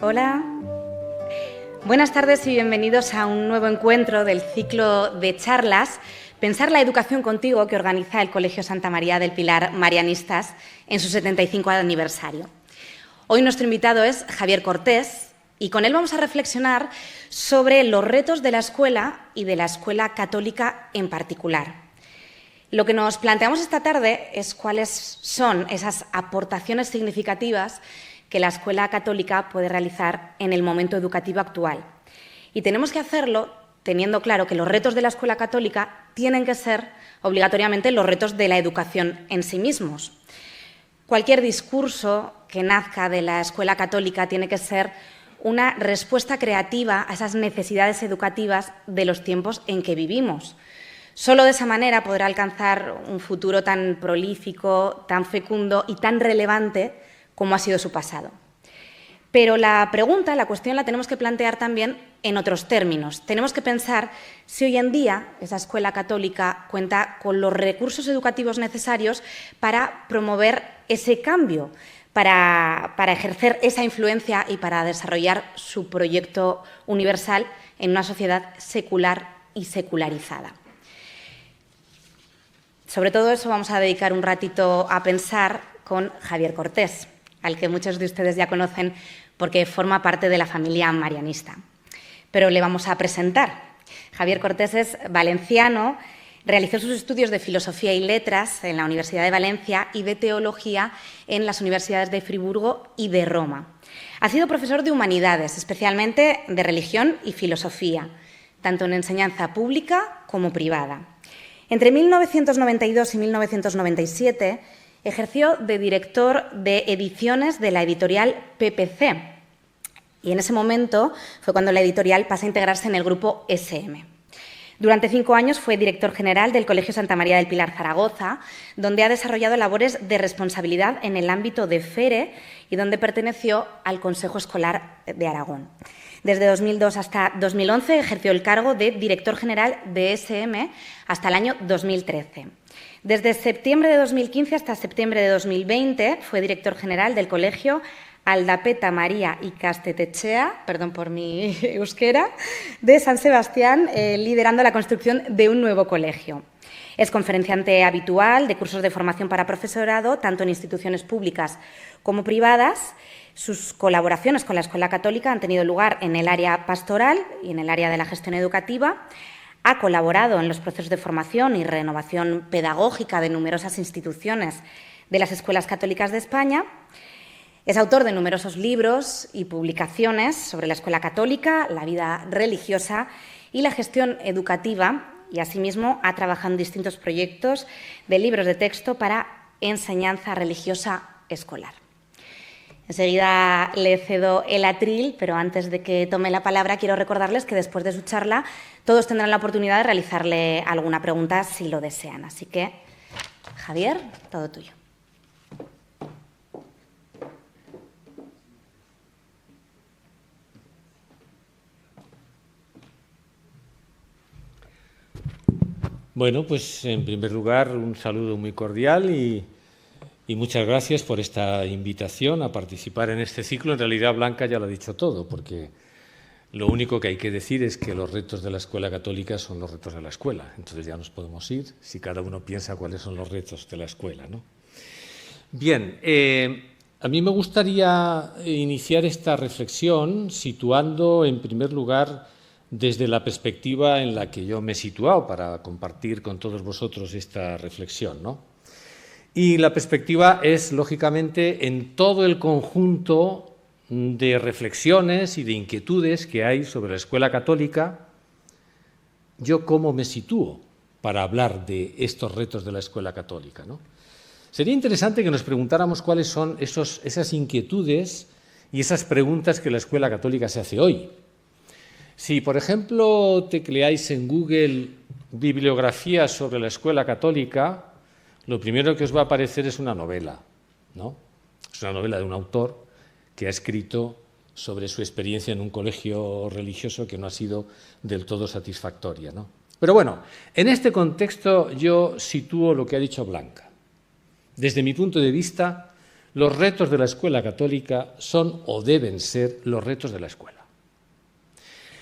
Hola. Buenas tardes y bienvenidos a un nuevo encuentro del ciclo de charlas Pensar la educación contigo que organiza el Colegio Santa María del Pilar Marianistas en su 75 aniversario. Hoy nuestro invitado es Javier Cortés y con él vamos a reflexionar sobre los retos de la escuela y de la escuela católica en particular. Lo que nos planteamos esta tarde es cuáles son esas aportaciones significativas que la escuela católica puede realizar en el momento educativo actual. Y tenemos que hacerlo teniendo claro que los retos de la escuela católica tienen que ser obligatoriamente los retos de la educación en sí mismos. Cualquier discurso que nazca de la escuela católica tiene que ser una respuesta creativa a esas necesidades educativas de los tiempos en que vivimos. Solo de esa manera podrá alcanzar un futuro tan prolífico, tan fecundo y tan relevante como ha sido su pasado. Pero la cuestión la tenemos que plantear también en otros términos. Tenemos que pensar si hoy en día esa escuela católica cuenta con los recursos educativos necesarios para promover ese cambio, para ejercer esa influencia y para desarrollar su proyecto universal en una sociedad secular y secularizada. Sobre todo eso vamos a dedicar un ratito a pensar con Javier Cortés, al que muchos de ustedes ya conocen porque forma parte de la familia marianista. Pero le vamos a presentar. Javier Cortés es valenciano, realizó sus estudios de Filosofía y Letras en la Universidad de Valencia y de Teología en las universidades de Friburgo y de Roma. Ha sido profesor de Humanidades, especialmente de Religión y Filosofía, tanto en enseñanza pública como privada. Entre 1992 y 1997 ejerció de director de ediciones de la editorial PPC y en ese momento fue cuando la editorial pasa a integrarse en el grupo SM. Durante 5 años fue director general del Colegio Santa María del Pilar Zaragoza, donde ha desarrollado labores de responsabilidad en el ámbito de FERE y donde perteneció al Consejo Escolar de Aragón. Desde 2002 hasta 2011 ejerció el cargo de director general de SM hasta el año 2013. Desde septiembre de 2015 hasta septiembre de 2020 fue director general del Colegio Aldapeta María Ikastetxea, perdón por mi euskera, de San Sebastián, liderando la construcción de un nuevo colegio. Es conferenciante habitual de cursos de formación para profesorado, tanto en instituciones públicas como privadas. Sus colaboraciones con la Escuela Católica han tenido lugar en el área pastoral y en el área de la gestión educativa. Ha colaborado en los procesos de formación y renovación pedagógica de numerosas instituciones de las escuelas católicas de España. Es autor de numerosos libros y publicaciones sobre la escuela católica, la vida religiosa y la gestión educativa, y asimismo ha trabajado en distintos proyectos de libros de texto para enseñanza religiosa escolar. Enseguida le cedo el atril, pero antes de que tome la palabra quiero recordarles que después de su charla todos tendrán la oportunidad de realizarle alguna pregunta si lo desean. Así que, Javier, todo tuyo. Bueno, pues en primer lugar un saludo muy cordial y muchas gracias por esta invitación a participar en este ciclo. En realidad Blanca ya lo ha dicho todo, porque lo único que hay que decir es que los retos de la escuela católica son los retos de la escuela. Entonces ya nos podemos ir si cada uno piensa cuáles son los retos de la escuela, ¿no? Bien, a mí me gustaría iniciar esta reflexión situando en primer lugar desde la perspectiva en la que yo me he situado para compartir con todos vosotros esta reflexión, ¿no? Y la perspectiva es, lógicamente, en todo el conjunto de reflexiones y de inquietudes que hay sobre la escuela católica, yo cómo me sitúo para hablar de estos retos de la escuela católica, ¿no? Sería interesante que nos preguntáramos cuáles son esas inquietudes y esas preguntas que la escuela católica se hace hoy. Si, por ejemplo, tecleáis en Google bibliografía sobre la escuela católica, lo primero que os va a aparecer es una novela, ¿no? Es una novela de un autor que ha escrito sobre su experiencia en un colegio religioso que no ha sido del todo satisfactoria, ¿no? Pero bueno, en este contexto yo sitúo lo que ha dicho Blanca. Desde mi punto de vista, los retos de la escuela católica son o deben ser los retos de la escuela.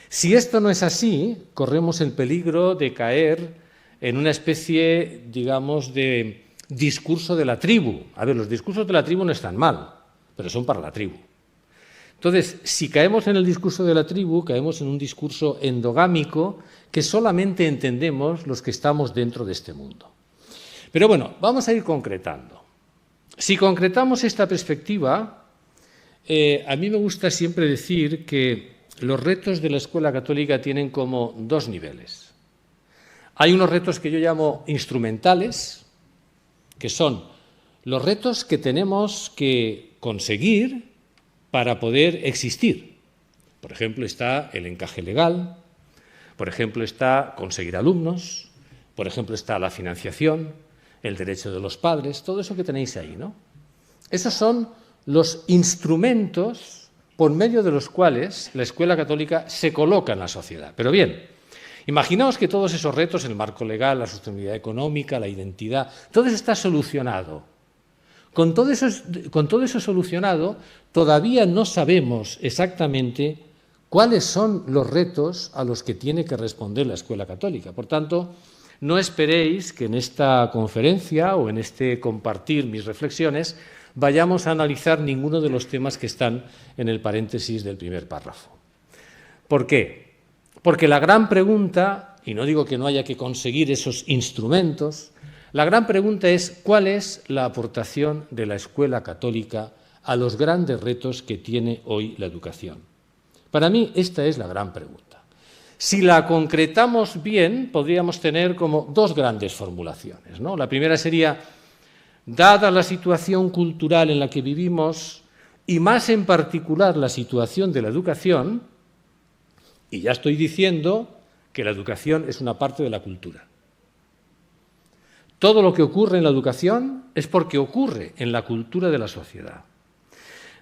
Si esto no es así, corremos el peligro de caer en una especie, digamos, de discurso de la tribu. A ver, los discursos de la tribu no están mal, pero son para la tribu. Entonces, si caemos en el discurso de la tribu, caemos en un discurso endogámico que solamente entendemos los que estamos dentro de este mundo. Pero bueno, vamos a ir concretando. Si concretamos esta perspectiva, a mí me gusta siempre decir que los retos de la escuela católica tienen como dos niveles. Hay unos retos que yo llamo instrumentales, que son los retos que tenemos que conseguir para poder existir. Por ejemplo, está el encaje legal, por ejemplo, está conseguir alumnos, por ejemplo, está la financiación, el derecho de los padres, todo eso que tenéis ahí, ¿no? Esos son los instrumentos por medio de los cuales la escuela católica se coloca en la sociedad. Pero bien, imaginaos que todos esos retos, el marco legal, la sostenibilidad económica, la identidad, todo eso está solucionado. Con todo eso solucionado, todavía no sabemos exactamente cuáles son los retos a los que tiene que responder la escuela católica. Por tanto, no esperéis que en esta conferencia o en este compartir mis reflexiones vayamos a analizar ninguno de los temas que están en el paréntesis del primer párrafo. ¿Por qué? Porque la gran pregunta, y no digo que no haya que conseguir esos instrumentos, la gran pregunta es ¿cuál es la aportación de la escuela católica a los grandes retos que tiene hoy la educación? Para mí esta es la gran pregunta. Si la concretamos bien, podríamos tener como dos grandes formulaciones, ¿no? La primera sería, dada la situación cultural en la que vivimos, y más en particular la situación de la educación, y ya estoy diciendo que la educación es una parte de la cultura. Todo lo que ocurre en la educación es porque ocurre en la cultura de la sociedad.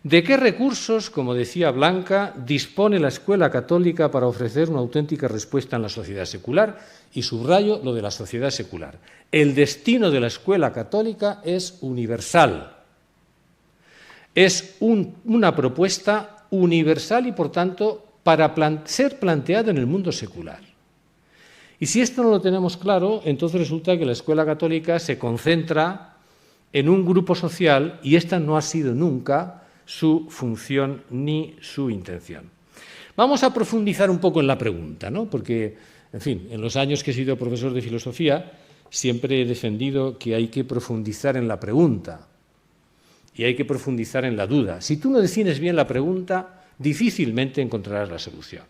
¿De qué recursos, como decía Blanca, dispone la escuela católica para ofrecer una auténtica respuesta en la sociedad secular? Y subrayo lo de la sociedad secular. El destino de la escuela católica es universal. Es una propuesta universal y, por tanto, para ser planteada en el mundo secular. Y si esto no lo tenemos claro, entonces resulta que la escuela católica se concentra en un grupo social y esta no ha sido nunca su función ni su intención. Vamos a profundizar un poco en la pregunta, ¿no? Porque, en fin, en los años que he sido profesor de filosofía siempre he defendido que hay que profundizar en la pregunta y hay que profundizar en la duda. Si tú no defines bien la pregunta, difícilmente encontrarás la solución.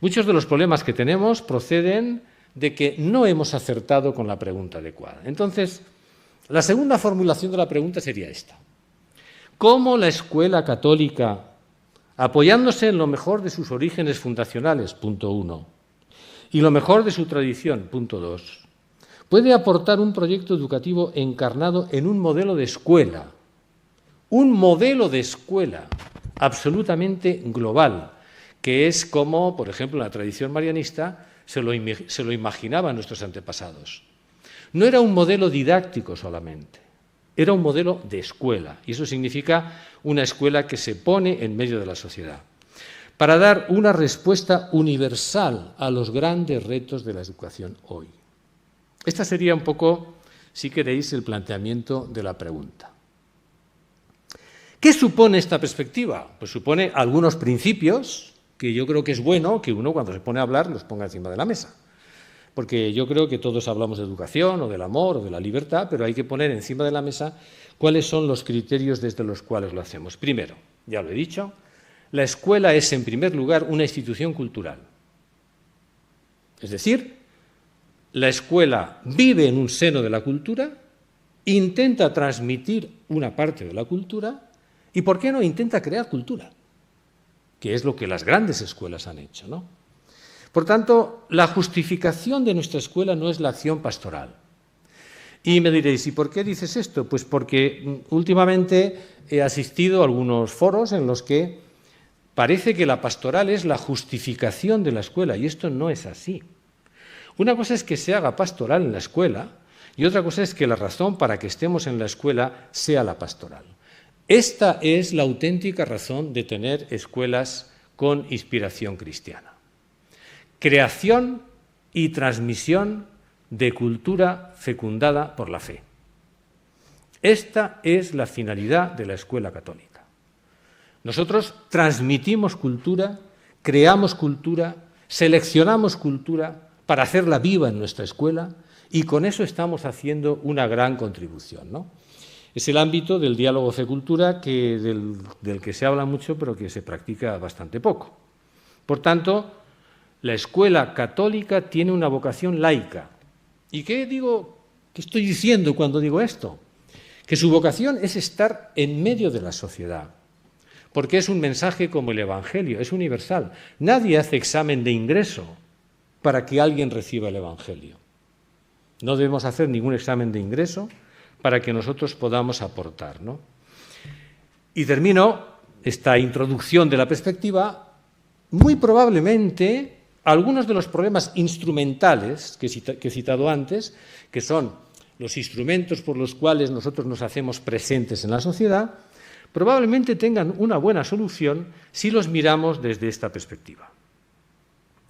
Muchos de los problemas que tenemos proceden de que no hemos acertado con la pregunta adecuada. Entonces, la segunda formulación de la pregunta sería esta. ¿Cómo la escuela católica, apoyándose en lo mejor de sus orígenes fundacionales, punto 1, y lo mejor de su tradición, punto 2, puede aportar un proyecto educativo encarnado en un modelo de escuela absolutamente global, que es como, por ejemplo, en la tradición marianista se lo imaginaban nuestros antepasados? No era un modelo didáctico solamente. Era un modelo de escuela, y eso significa una escuela que se pone en medio de la sociedad, para dar una respuesta universal a los grandes retos de la educación hoy. Esta sería un poco, si queréis, el planteamiento de la pregunta. ¿Qué supone esta perspectiva? Pues supone algunos principios que yo creo que es bueno que uno, cuando se pone a hablar, los ponga encima de la mesa. Porque yo creo que todos hablamos de educación o del amor o de la libertad, pero hay que poner encima de la mesa cuáles son los criterios desde los cuales lo hacemos. Primero, ya lo he dicho, la escuela es en primer lugar una institución cultural. Es decir, la escuela vive en un seno de la cultura, intenta transmitir una parte de la cultura y, ¿por qué no?, intenta crear cultura, que es lo que las grandes escuelas han hecho, ¿no? Por tanto, la justificación de nuestra escuela no es la acción pastoral. Y me diréis, ¿y por qué dices esto? Pues porque últimamente he asistido a algunos foros en los que parece que la pastoral es la justificación de la escuela, y esto no es así. Una cosa es que se haga pastoral en la escuela y otra cosa es que la razón para que estemos en la escuela sea la pastoral. Esta es la auténtica razón de tener escuelas con inspiración cristiana. Creación y transmisión de cultura fecundada por la fe. Esta es la finalidad de la escuela católica. Nosotros transmitimos cultura, creamos cultura, seleccionamos cultura para hacerla viva en nuestra escuela y con eso estamos haciendo una gran contribución, ¿no? Es el ámbito del diálogo fe-cultura del que se habla mucho pero que se practica bastante poco. Por tanto, la escuela católica tiene una vocación laica. ¿Y qué estoy diciendo cuando digo esto? Que su vocación es estar en medio de la sociedad, porque es un mensaje como el Evangelio, es universal. Nadie hace examen de ingreso para que alguien reciba el Evangelio. No debemos hacer ningún examen de ingreso para que nosotros podamos aportar, ¿no? Y termino esta introducción de la perspectiva. Muy probablemente algunos de los problemas instrumentales que he citado antes, que son los instrumentos por los cuales nosotros nos hacemos presentes en la sociedad, probablemente tengan una buena solución si los miramos desde esta perspectiva.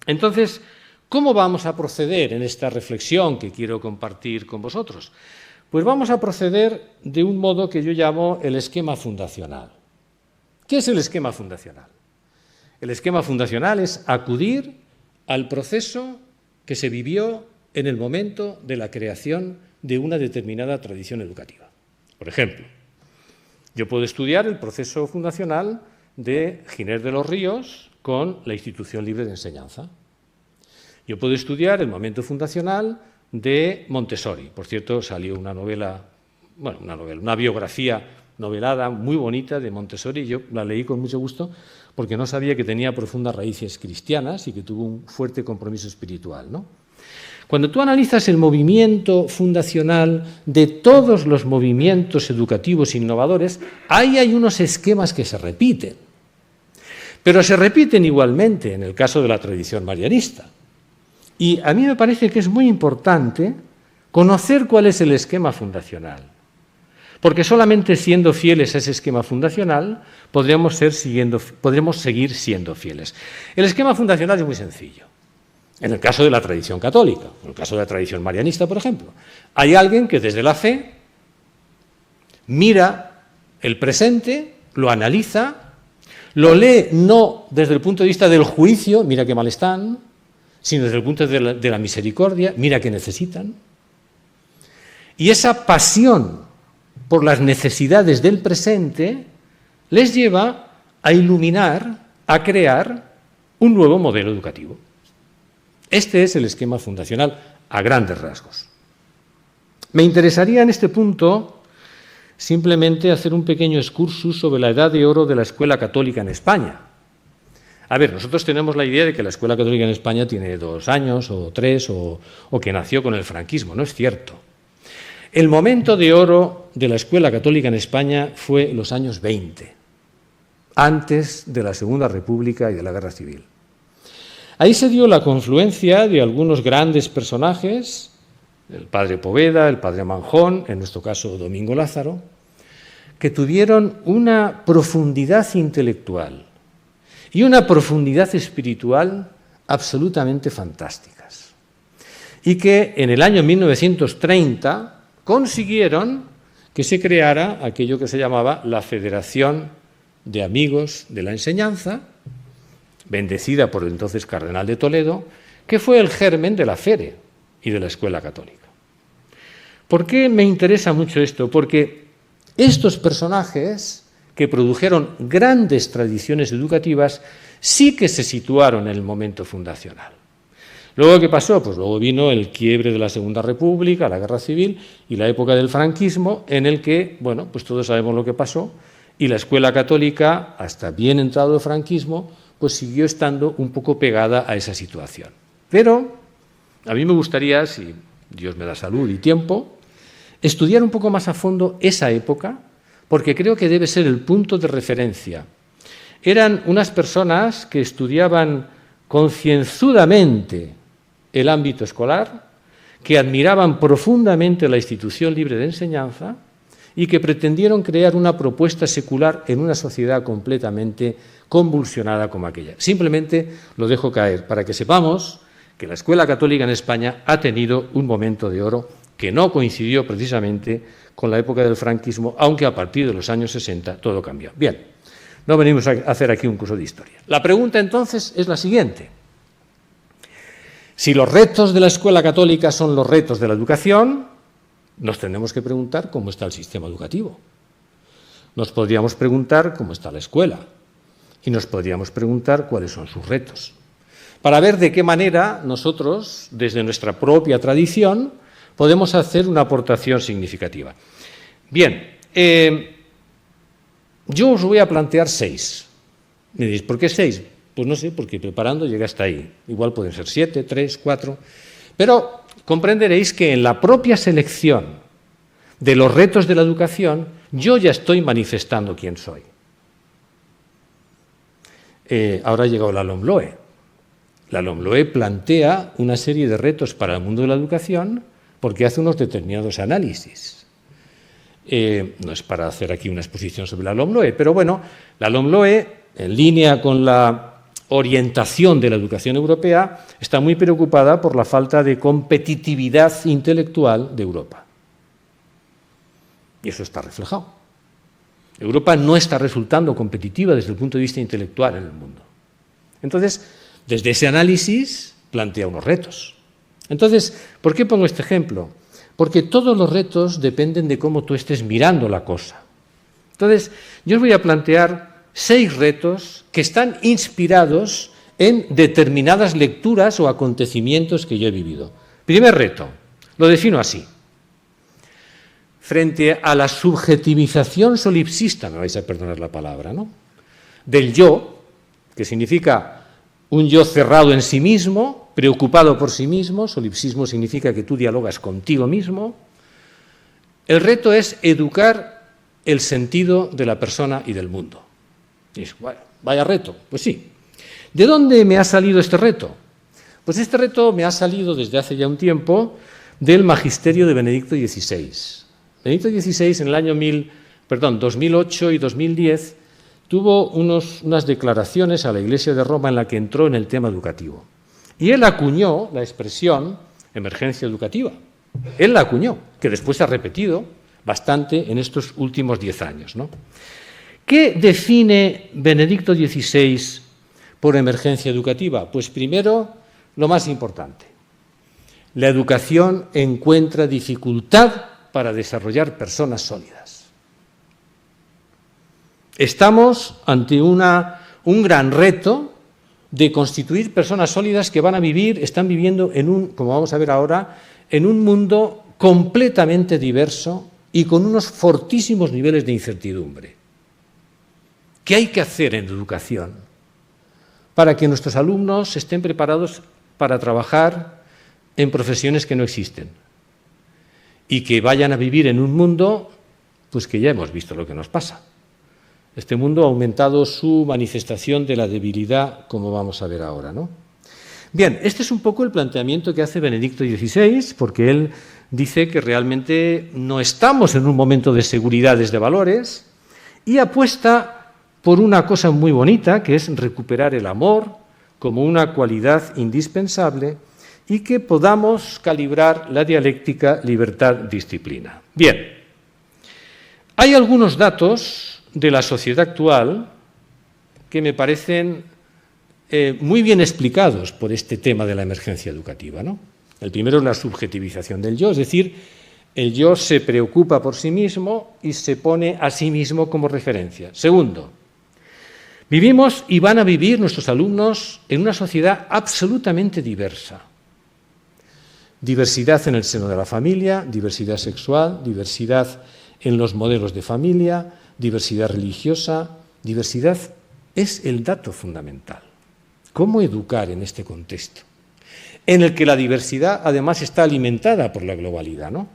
Entonces, ¿cómo vamos a proceder en esta reflexión que quiero compartir con vosotros? Pues vamos a proceder de un modo que yo llamo el esquema fundacional. ¿Qué es el esquema fundacional? El esquema fundacional es acudir al proceso que se vivió en el momento de la creación de una determinada tradición educativa. Por ejemplo, yo puedo estudiar el proceso fundacional de Giner de los Ríos con la Institución Libre de Enseñanza. Yo puedo estudiar el momento fundacional de Montessori. Por cierto, salió una biografía novelada muy bonita de Montessori. Yo la leí con mucho gusto porque no sabía que tenía profundas raíces cristianas y que tuvo un fuerte compromiso espiritual, ¿no? Cuando tú analizas el movimiento fundacional de todos los movimientos educativos innovadores, ahí hay unos esquemas que se repiten. Pero se repiten igualmente en el caso de la tradición marianista. Y a mí me parece que es muy importante conocer cuál es el esquema fundacional. Porque solamente siendo fieles a ese esquema fundacional podremos seguir siendo fieles. El esquema fundacional es muy sencillo. En el caso de la tradición católica, en el caso de la tradición marianista, por ejemplo, hay alguien que desde la fe mira el presente, lo analiza, lo lee no desde el punto de vista del juicio, mira qué mal están, sino desde el punto de la misericordia, mira qué necesitan. Y esa pasión por las necesidades del presente les lleva a iluminar, a crear un nuevo modelo educativo. Este es el esquema fundacional a grandes rasgos. Me interesaría en este punto simplemente hacer un pequeño excursus sobre la edad de oro de la escuela católica en España. A ver, nosotros tenemos la idea de que la escuela católica en España tiene 2 años o 3 o que nació con el franquismo. No es cierto. El momento de oro de la escuela católica en España fue los años 20, antes de la Segunda República y de la Guerra Civil. Ahí se dio la confluencia de algunos grandes personajes, el padre Poveda, el padre Manjón, en nuestro caso Domingo Lázaro, que tuvieron una profundidad intelectual y una profundidad espiritual absolutamente fantásticas. Y que en el año 1930 consiguieron que se creara aquello que se llamaba la Federación de Amigos de la Enseñanza, bendecida por el entonces cardenal de Toledo, que fue el germen de la FERE y de la Escuela Católica. ¿Por qué me interesa mucho esto? Porque estos personajes que produjeron grandes tradiciones educativas sí que se situaron en el momento fundacional. Luego, ¿qué pasó? Pues luego vino el quiebre de la Segunda República, la Guerra Civil y la época del franquismo, en el que, bueno, pues todos sabemos lo que pasó, y la Escuela Católica, hasta bien entrado el franquismo, pues siguió estando un poco pegada a esa situación. Pero a mí me gustaría, si Dios me da salud y tiempo, estudiar un poco más a fondo esa época, porque creo que debe ser el punto de referencia. Eran unas personas que estudiaban concienzudamente el ámbito escolar, que admiraban profundamente la institución libre de enseñanza y que pretendieron crear una propuesta secular en una sociedad completamente convulsionada como aquella. Simplemente lo dejo caer para que sepamos que la escuela católica en España ha tenido un momento de oro que no coincidió precisamente con la época del franquismo, aunque a partir de los años 60 todo cambió. Bien, no venimos a hacer aquí un curso de historia. La pregunta entonces es la siguiente. Si los retos de la escuela católica son los retos de la educación, nos tendremos que preguntar cómo está el sistema educativo. Nos podríamos preguntar cómo está la escuela y nos podríamos preguntar cuáles son sus retos, para ver de qué manera nosotros, desde nuestra propia tradición, podemos hacer una aportación significativa. Bien, yo os voy a plantear 6. Me diréis, ¿por qué 6? Pues no sé, porque preparando llegué hasta ahí. Igual pueden ser 7, 3, 4. Pero comprenderéis que en la propia selección de los retos de la educación, yo ya estoy manifestando quién soy. Ahora ha llegado la LOMLOE. La LOMLOE plantea una serie de retos para el mundo de la educación porque hace unos determinados análisis. No es para hacer aquí una exposición sobre la LOMLOE, pero bueno, la LOMLOE, en línea con la orientación de la educación europea, está muy preocupada por la falta de competitividad intelectual de Europa. Y eso está reflejado. Europa no está resultando competitiva desde el punto de vista intelectual en el mundo. Entonces, desde ese análisis plantea unos retos. Entonces, ¿por qué pongo este ejemplo? Porque todos los retos dependen de cómo tú estés mirando la cosa. Entonces, yo os voy a plantear 6 retos que están inspirados en determinadas lecturas o acontecimientos que yo he vivido. Primer reto, lo defino así. Frente a la subjetivización solipsista, me vais a perdonar la palabra, ¿no?, del yo, que significa un yo cerrado en sí mismo, preocupado por sí mismo, solipsismo significa que tú dialogas contigo mismo, el reto es educar el sentido de la persona y del mundo. Y dices, bueno, vaya reto. Pues sí. ¿De dónde me ha salido este reto? Pues este reto me ha salido desde hace ya un tiempo del magisterio de Benedicto XVI. Benedicto XVI en el año 2008 y 2010 tuvo unas declaraciones a la Iglesia de Roma en la que entró en el tema educativo. Y él acuñó la expresión emergencia educativa. Él la acuñó, que después se ha repetido bastante en estos últimos 10 años, ¿no? ¿Qué define Benedicto XVI por emergencia educativa? Pues primero, lo más importante. La educación encuentra dificultad para desarrollar personas sólidas. Estamos ante un gran reto de constituir personas sólidas que están viviendo como vamos a ver ahora, en un mundo completamente diverso y con unos fortísimos niveles de incertidumbre. ¿Qué hay que hacer en educación para que nuestros alumnos estén preparados para trabajar en profesiones que no existen y que vayan a vivir en un mundo pues que ya hemos visto lo que nos pasa? Este mundo ha aumentado su manifestación de la debilidad, como vamos a ver ahora, ¿no? Bien, este es un poco el planteamiento que hace Benedicto XVI, porque él dice que realmente no estamos en un momento de seguridades de valores y apuesta por una cosa muy bonita, que es recuperar el amor como una cualidad indispensable y que podamos calibrar la dialéctica libertad-disciplina. Bien, hay algunos datos de la sociedad actual que me parecen muy bien explicados por este tema de la emergencia educativa, ¿no? El primero es la subjetivización del yo, es decir, el yo se preocupa por sí mismo y se pone a sí mismo como referencia. Segundo, vivimos y van a vivir nuestros alumnos en una sociedad absolutamente diversa. Diversidad en el seno de la familia, diversidad sexual, diversidad en los modelos de familia, diversidad religiosa. Diversidad es el dato fundamental. ¿Cómo educar en este contexto? En el que la diversidad además está alimentada por la globalidad, ¿no?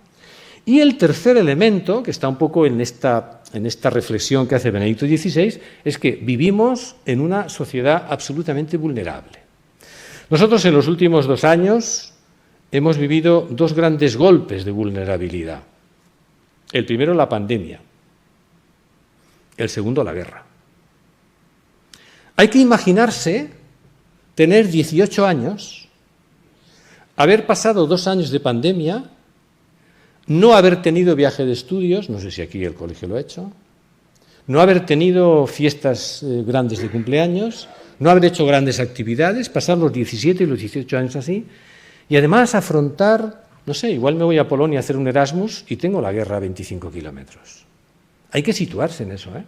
Y el tercer elemento, que está un poco en esta reflexión que hace Benedicto XVI, es que vivimos en una sociedad absolutamente vulnerable. Nosotros en los últimos 2 años hemos vivido 2 grandes golpes de vulnerabilidad. El primero, la pandemia. El segundo, la guerra. Hay que imaginarse tener 18 años, haber pasado 2 años de pandemia, no haber tenido viaje de estudios, no sé si aquí el colegio lo ha hecho, no haber tenido fiestas grandes de cumpleaños, no haber hecho grandes actividades, pasar los 17 y los 18 años así, y además afrontar, no sé, igual me voy a Polonia a hacer un Erasmus y tengo la guerra a 25 kilómetros. Hay que situarse en eso, ¿eh?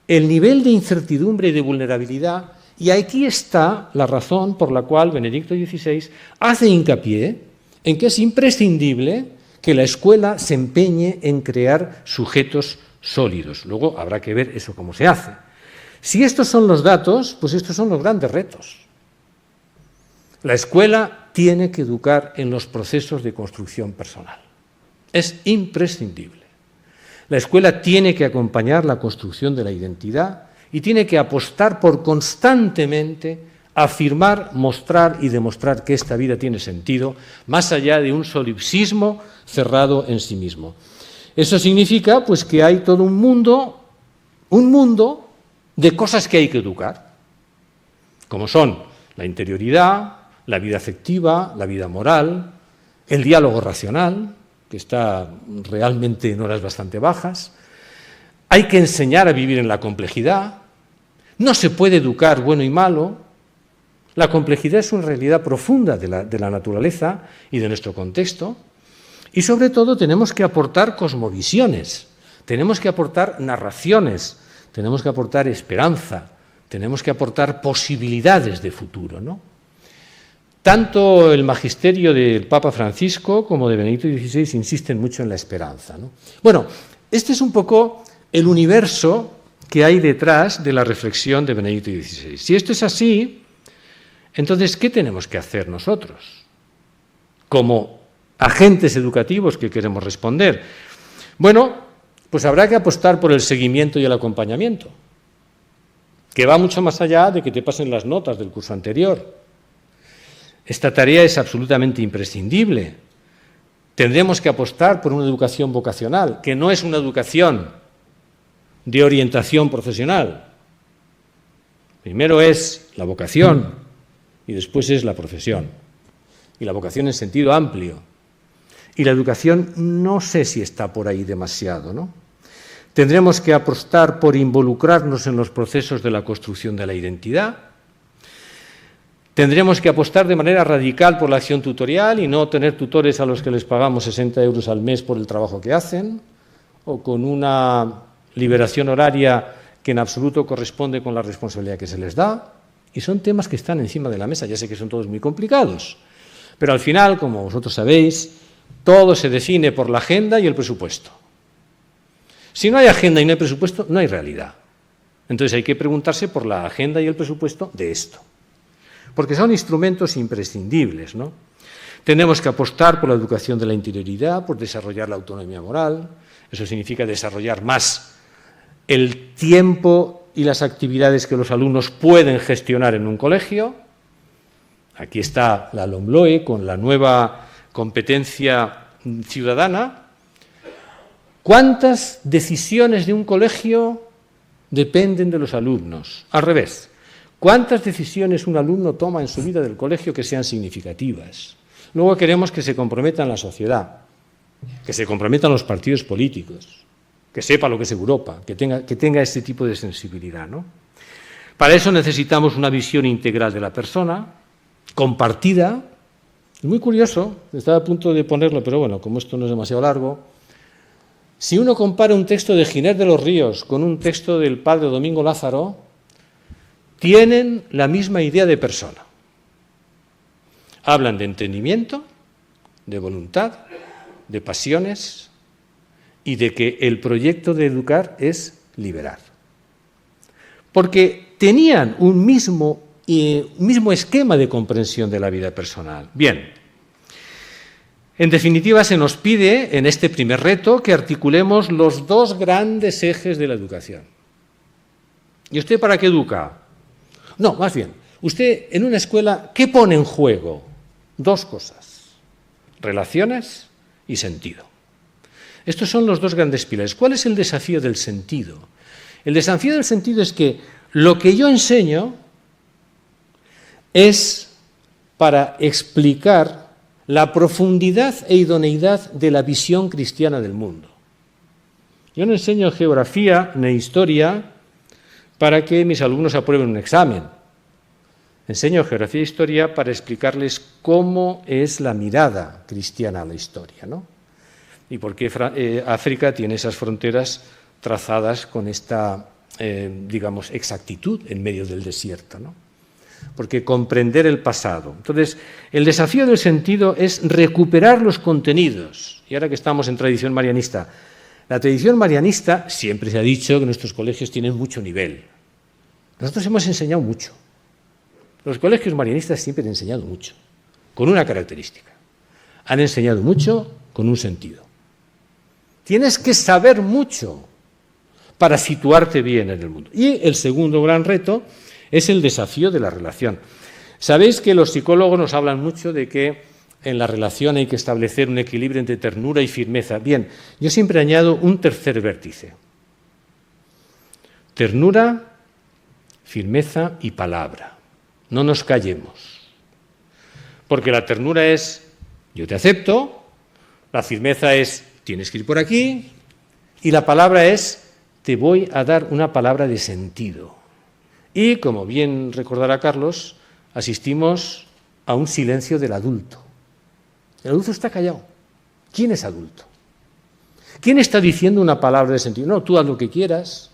El nivel de incertidumbre y de vulnerabilidad, y aquí está la razón por la cual Benedicto XVI hace hincapié en que es imprescindible que la escuela se empeñe en crear sujetos sólidos. Luego habrá que ver eso cómo se hace. Si estos son los datos, pues estos son los grandes retos. La escuela tiene que educar en los procesos de construcción personal. Es imprescindible. La escuela tiene que acompañar la construcción de la identidad y tiene que apostar por constantemente afirmar, mostrar y demostrar que esta vida tiene sentido, más allá de un solipsismo cerrado en sí mismo. Eso significa pues, que hay todo un mundo de cosas que hay que educar, como son la interioridad, la vida afectiva, la vida moral, el diálogo racional, que está realmente en horas bastante bajas. Hay que enseñar a vivir en la complejidad. No se puede educar bueno y malo. La complejidad es una realidad profunda de la naturaleza y de nuestro contexto. Y sobre todo tenemos que aportar cosmovisiones, tenemos que aportar narraciones, tenemos que aportar esperanza, tenemos que aportar posibilidades de futuro, ¿no? Tanto el magisterio del Papa Francisco como de Benedicto XVI insisten mucho en la esperanza, ¿no? Bueno, este es un poco el universo que hay detrás de la reflexión de Benedicto XVI. Si esto es así, entonces, ¿qué tenemos que hacer nosotros como agentes educativos que queremos responder? Bueno, pues habrá que apostar por el seguimiento y el acompañamiento, que va mucho más allá de que te pasen las notas del curso anterior. Esta tarea es absolutamente imprescindible. Tendremos que apostar por una educación vocacional, que no es una educación de orientación profesional. Primero es la vocación y después es la profesión. Y la vocación en sentido amplio. Y la educación no sé si está por ahí demasiado, ¿no? Tendremos que apostar por involucrarnos en los procesos de la construcción de la identidad. Tendremos que apostar de manera radical por la acción tutorial y no tener tutores a los que les pagamos 60 euros al mes por el trabajo que hacen, o con una liberación horaria que en absoluto corresponde con la responsabilidad que se les da. Y son temas que están encima de la mesa. Ya sé que son todos muy complicados, pero al final, como vosotros sabéis, todo se define por la agenda y el presupuesto. Si no hay agenda y no hay presupuesto, no hay realidad. Entonces hay que preguntarse por la agenda y el presupuesto de esto, porque son instrumentos imprescindibles, ¿no? Tenemos que apostar por la educación de la interioridad, por desarrollar la autonomía moral. Eso significa desarrollar más el tiempo y las actividades que los alumnos pueden gestionar en un colegio. Aquí está la LOMLOE con la nueva competencia ciudadana. ¿Cuántas decisiones de un colegio dependen de los alumnos? Al revés. ¿Cuántas decisiones un alumno toma en su vida del colegio que sean significativas? Luego queremos que se comprometan la sociedad, que se comprometan los partidos políticos, que sepa lo que es Europa, que tenga este tipo de sensibilidad, ¿no? Para eso necesitamos una visión integral de la persona, compartida. Es muy curioso, estaba a punto de ponerlo, pero bueno, como esto no es demasiado largo, si uno compara un texto de Ginés de los Ríos con un texto del padre Domingo Lázaro, tienen la misma idea de persona. Hablan de entendimiento, de voluntad, de pasiones y de que el proyecto de educar es liberar. Porque tenían un mismo esquema de comprensión de la vida personal. Bien, en definitiva se nos pide en este primer reto que articulemos los dos grandes ejes de la educación. ¿Y usted para qué educa? No, más bien, usted en una escuela, ¿qué pone en juego? Dos cosas, relaciones y sentido. Estos son los dos grandes pilares. ¿Cuál es el desafío del sentido? El desafío del sentido es que lo que yo enseño es para explicar la profundidad e idoneidad de la visión cristiana del mundo. Yo no enseño geografía ni historia para que mis alumnos aprueben un examen. Enseño geografía e historia para explicarles cómo es la mirada cristiana a la historia, ¿no? Y por qué África tiene esas fronteras trazadas con esta, digamos, exactitud en medio del desierto, ¿no? Porque comprender el pasado. Entonces, el desafío del sentido es recuperar los contenidos. Y ahora que estamos en tradición marianista, la tradición marianista, siempre se ha dicho que nuestros colegios tienen mucho nivel. Nosotros hemos enseñado mucho. Los colegios marianistas siempre han enseñado mucho, con una característica. Han enseñado mucho con un sentido. Tienes que saber mucho para situarte bien en el mundo. Y el segundo gran reto es el desafío de la relación. Sabéis que los psicólogos nos hablan mucho de que en la relación hay que establecer un equilibrio entre ternura y firmeza. Bien, yo siempre añado un tercer vértice. Ternura, firmeza y palabra. No nos callemos. Porque la ternura es, yo te acepto, la firmeza es, tienes que ir por aquí, y la palabra es, te voy a dar una palabra de sentido. Y, como bien recordará Carlos, asistimos a un silencio del adulto. El adulto está callado. ¿Quién es adulto? ¿Quién está diciendo una palabra de sentido? No, tú haz lo que quieras.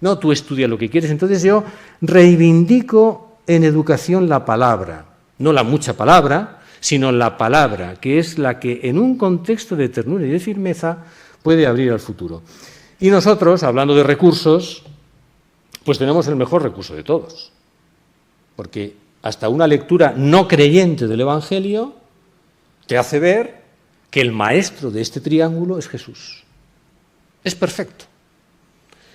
No, tú estudia lo que quieres. Entonces yo reivindico en educación la palabra. No la mucha palabra, sino la palabra, que es la que en un contexto de ternura y de firmeza puede abrir al futuro. Y nosotros, hablando de recursos, pues tenemos el mejor recurso de todos. Porque hasta una lectura no creyente del Evangelio te hace ver que el maestro de este triángulo es Jesús. Es perfecto.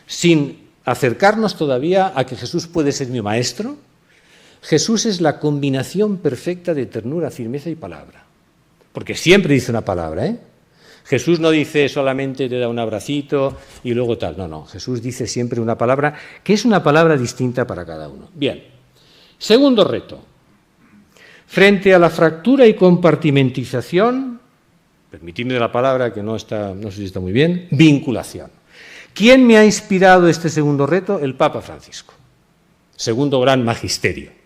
Sin acercarnos todavía a que Jesús puede ser mi maestro, Jesús es la combinación perfecta de ternura, firmeza y palabra. Porque siempre dice una palabra, ¿eh? Jesús no dice solamente te da un abracito y luego tal. No, no. Jesús dice siempre una palabra que es una palabra distinta para cada uno. Bien. Segundo reto. Frente a la fractura y compartimentización, permitidme la palabra que no sé si está muy bien, vinculación. ¿Quién me ha inspirado este segundo reto? El Papa Francisco. Segundo gran magisterio.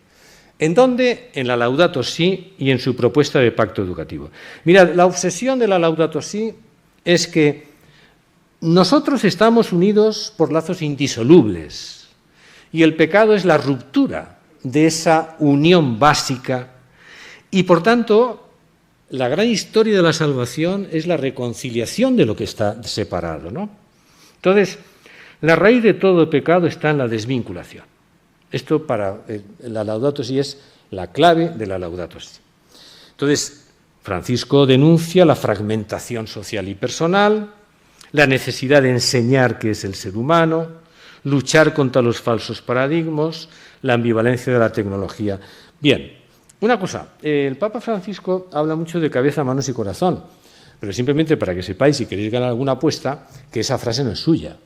¿En dónde? En la Laudato Si y en su propuesta de pacto educativo. Mirad, la obsesión de la Laudato Si es que nosotros estamos unidos por lazos indisolubles y el pecado es la ruptura de esa unión básica y, por tanto, la gran historia de la salvación es la reconciliación de lo que está separado, ¿no? Entonces, la raíz de todo pecado está en la desvinculación. Esto para la Laudato Si es la clave de la Laudato Si. Entonces, Francisco denuncia la fragmentación social y personal, la necesidad de enseñar qué es el ser humano, luchar contra los falsos paradigmas, la ambivalencia de la tecnología. Bien, una cosa, el Papa Francisco habla mucho de cabeza, manos y corazón, pero simplemente para que sepáis, si queréis ganar alguna apuesta, que esa frase no es suya.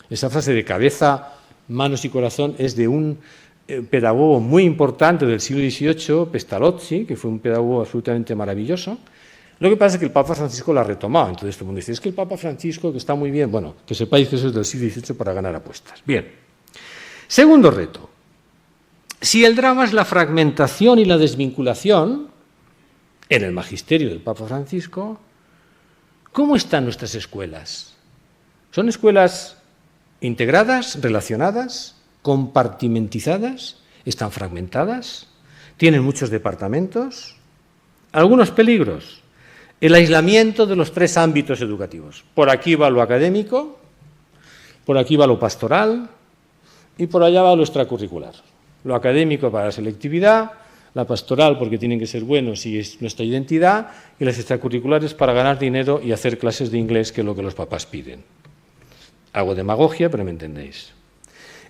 Esa frase de cabeza, manos y corazón es de un pedagogo muy importante del siglo XVIII, Pestalozzi, que fue un pedagogo absolutamente maravilloso. Lo que pasa es que el Papa Francisco la ha retomado. Entonces todo el mundo dice, es que el Papa Francisco, que está muy bien, bueno, que sepáis que eso es del siglo XVIII para ganar apuestas. Bien. Segundo reto. Si el drama es la fragmentación y la desvinculación, en el magisterio del Papa Francisco, ¿cómo están nuestras escuelas? ¿Son escuelas integradas, relacionadas, compartimentizadas? ¿Están fragmentadas? ¿Tienen muchos departamentos? Algunos peligros. El aislamiento de los tres ámbitos educativos. Por aquí va lo académico, por aquí va lo pastoral y por allá va lo extracurricular. Lo académico para la selectividad, la pastoral porque tienen que ser buenos y es nuestra identidad, y las extracurriculares para ganar dinero y hacer clases de inglés, que es lo que los papás piden. Hago demagogia, pero me entendéis.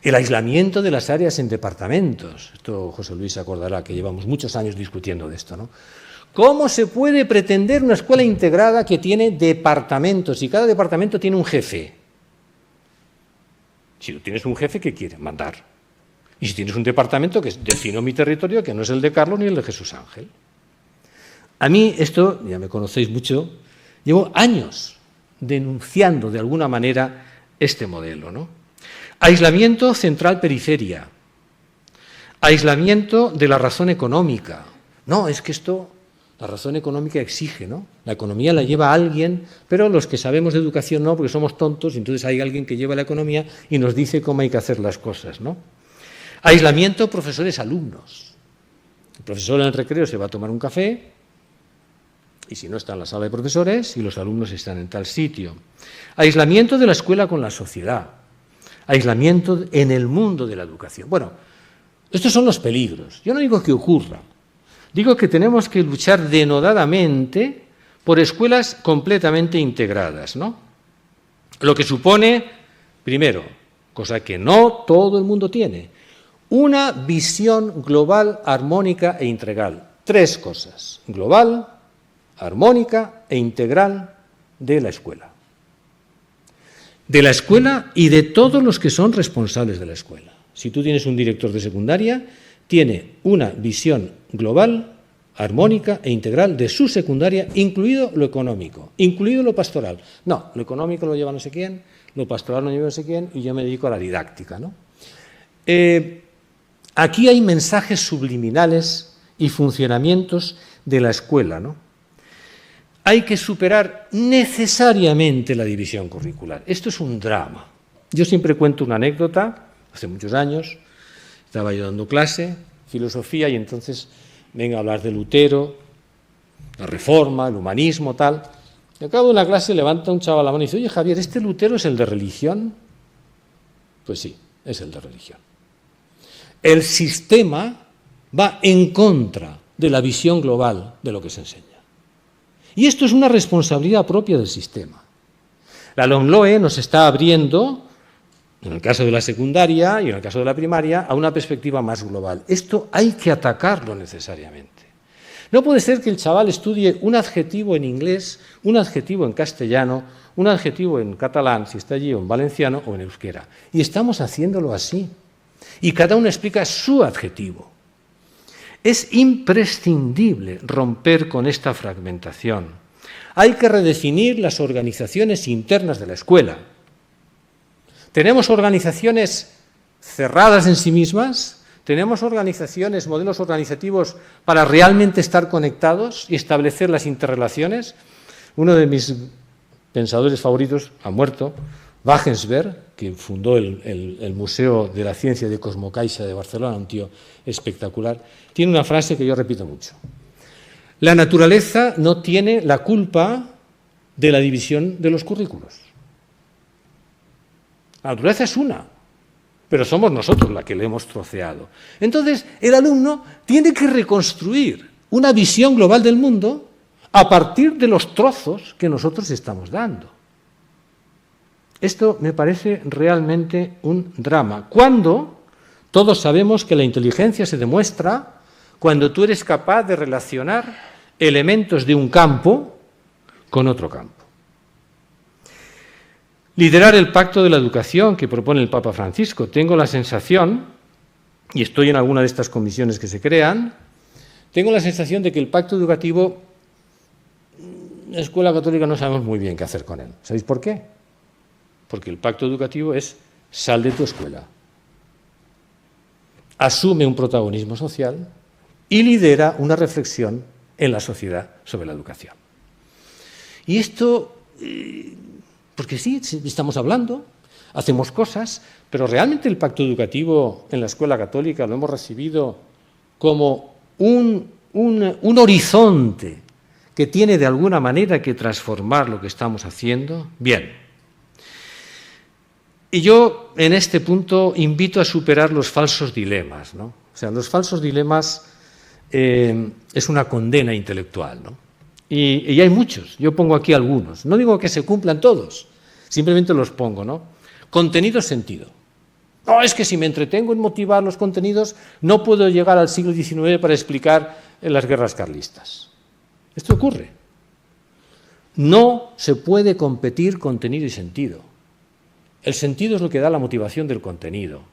El aislamiento de las áreas en departamentos. Esto José Luis se acordará que llevamos muchos años discutiendo de esto, ¿no? ¿Cómo se puede pretender una escuela integrada que tiene departamentos y cada departamento tiene un jefe? Si tú tienes un jefe, ¿qué quiere? Mandar. Y si tienes un departamento que defino mi territorio, que no es el de Carlos ni el de Jesús Ángel. A mí esto, ya me conocéis mucho, llevo años denunciando de alguna manera este modelo, ¿no? Aislamiento central-periferia. Aislamiento de la razón económica. No, es que esto, la razón económica exige, ¿no? La economía la lleva alguien, pero los que sabemos de educación no, porque somos tontos, y entonces hay alguien que lleva la economía y nos dice cómo hay que hacer las cosas, ¿no? Aislamiento profesores-alumnos. El profesor en el recreo se va a tomar un café, y si no está en la sala de profesores, y los alumnos están en tal sitio. Aislamiento de la escuela con la sociedad. Aislamiento en el mundo de la educación. Bueno, estos son los peligros. Yo no digo que ocurra. Digo que tenemos que luchar denodadamente por escuelas completamente integradas, ¿no? Lo que supone, primero, cosa que no todo el mundo tiene, una visión global, armónica e integral. 3 cosas: global, armónica e integral de la escuela. De la escuela y de todos los que son responsables de la escuela. Si tú tienes un director de secundaria, tiene una visión global, armónica e integral de su secundaria, incluido lo económico, incluido lo pastoral. No, lo económico lo lleva no sé quién, lo pastoral lo lleva no sé quién, y yo me dedico a la didáctica, ¿no? Aquí hay mensajes subliminales y funcionamientos de la escuela, ¿no? Hay que superar necesariamente la división curricular. Esto es un drama. Yo siempre cuento una anécdota, hace muchos años, estaba yo dando clase, filosofía, y entonces venga a hablar de Lutero, la Reforma, el humanismo, tal. Y al cabo de una clase levanta un chaval la mano y dice: oye, Javier, ¿este Lutero es el de religión? Pues sí, es el de religión. El sistema va en contra de la visión global de lo que se enseña. Y esto es una responsabilidad propia del sistema. La LOMLOE nos está abriendo, en el caso de la secundaria y en el caso de la primaria, a una perspectiva más global. Esto hay que atacarlo necesariamente. No puede ser que el chaval estudie un adjetivo en inglés, un adjetivo en castellano, un adjetivo en catalán, si está allí, o en valenciano, o en euskera. Y estamos haciéndolo así. Y cada uno explica su adjetivo. Es imprescindible romper con esta fragmentación. Hay que redefinir las organizaciones internas de la escuela. Tenemos organizaciones cerradas en sí mismas, tenemos organizaciones, modelos organizativos para realmente estar conectados y establecer las interrelaciones. Uno de mis pensadores favoritos ha muerto, Wagensberg, que fundó el Museo de la Ciencia de Cosmocaixa de Barcelona, un tío espectacular, tiene una frase que yo repito mucho. La naturaleza no tiene la culpa de la división de los currículos. La naturaleza es una, pero somos nosotros la que le hemos troceado. Entonces, el alumno tiene que reconstruir una visión global del mundo a partir de los trozos que nosotros estamos dando. Esto me parece realmente un drama. Cuando todos sabemos que la inteligencia se demuestra cuando tú eres capaz de relacionar elementos de un campo con otro campo. Liderar el pacto de la educación que propone el Papa Francisco. Tengo la sensación, y estoy en alguna de estas comisiones que se crean, tengo la sensación de que el pacto educativo, la Escuela Católica no sabemos muy bien qué hacer con él. ¿Sabéis por qué? Porque el pacto educativo es: sal de tu escuela, asume un protagonismo social y lidera una reflexión en la sociedad sobre la educación. Y esto, porque sí, estamos hablando, hacemos cosas, pero realmente el pacto educativo en la Escuela Católica lo hemos recibido como un horizonte que tiene de alguna manera que transformar lo que estamos haciendo. Bien. Y yo, en este punto, invito a superar los falsos dilemas, ¿no? O sea, los falsos dilemas es una condena intelectual, ¿no? Y hay muchos, yo pongo aquí algunos. No digo que se cumplan todos, simplemente los pongo, ¿no? Contenido-sentido. No, es que si me entretengo en motivar los contenidos, no puedo llegar al siglo XIX para explicar las guerras carlistas. Esto ocurre. No se puede competir contenido y sentido. El sentido es lo que da la motivación del contenido.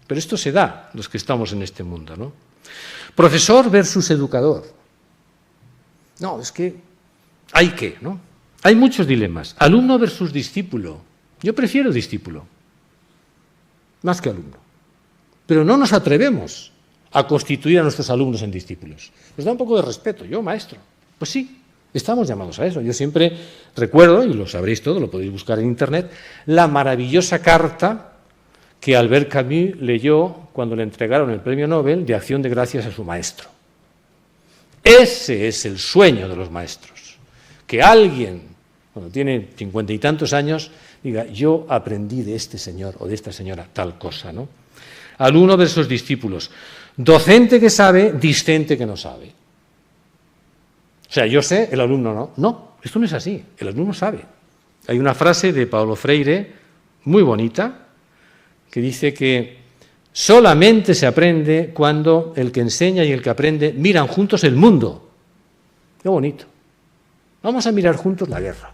Pero esto se da, los que estamos en este mundo, ¿no? Profesor versus educador. No, es que hay que, ¿no? Hay muchos dilemas. Alumno versus discípulo. Yo prefiero discípulo, más que alumno. Pero no nos atrevemos a constituir a nuestros alumnos en discípulos. Nos da un poco de respeto. Yo, maestro. Pues sí, estamos llamados a eso. Yo siempre recuerdo, y lo sabréis todo, lo podéis buscar en Internet, la maravillosa carta que Albert Camus leyó cuando le entregaron el Premio Nobel de Acción de Gracias a su maestro. Ese es el sueño de los maestros. Que alguien, cuando tiene 50 y tantos años, diga, yo aprendí de este señor o de esta señora tal cosa, ¿no? Alumno versus discípulos. Docente que sabe, discente que no sabe. O sea, yo sé, el alumno no. No, esto no es así. El alumno sabe. Hay una frase de Paulo Freire muy bonita que dice que solamente se aprende cuando el que enseña y el que aprende miran juntos el mundo. Qué bonito. Vamos a mirar juntos la guerra.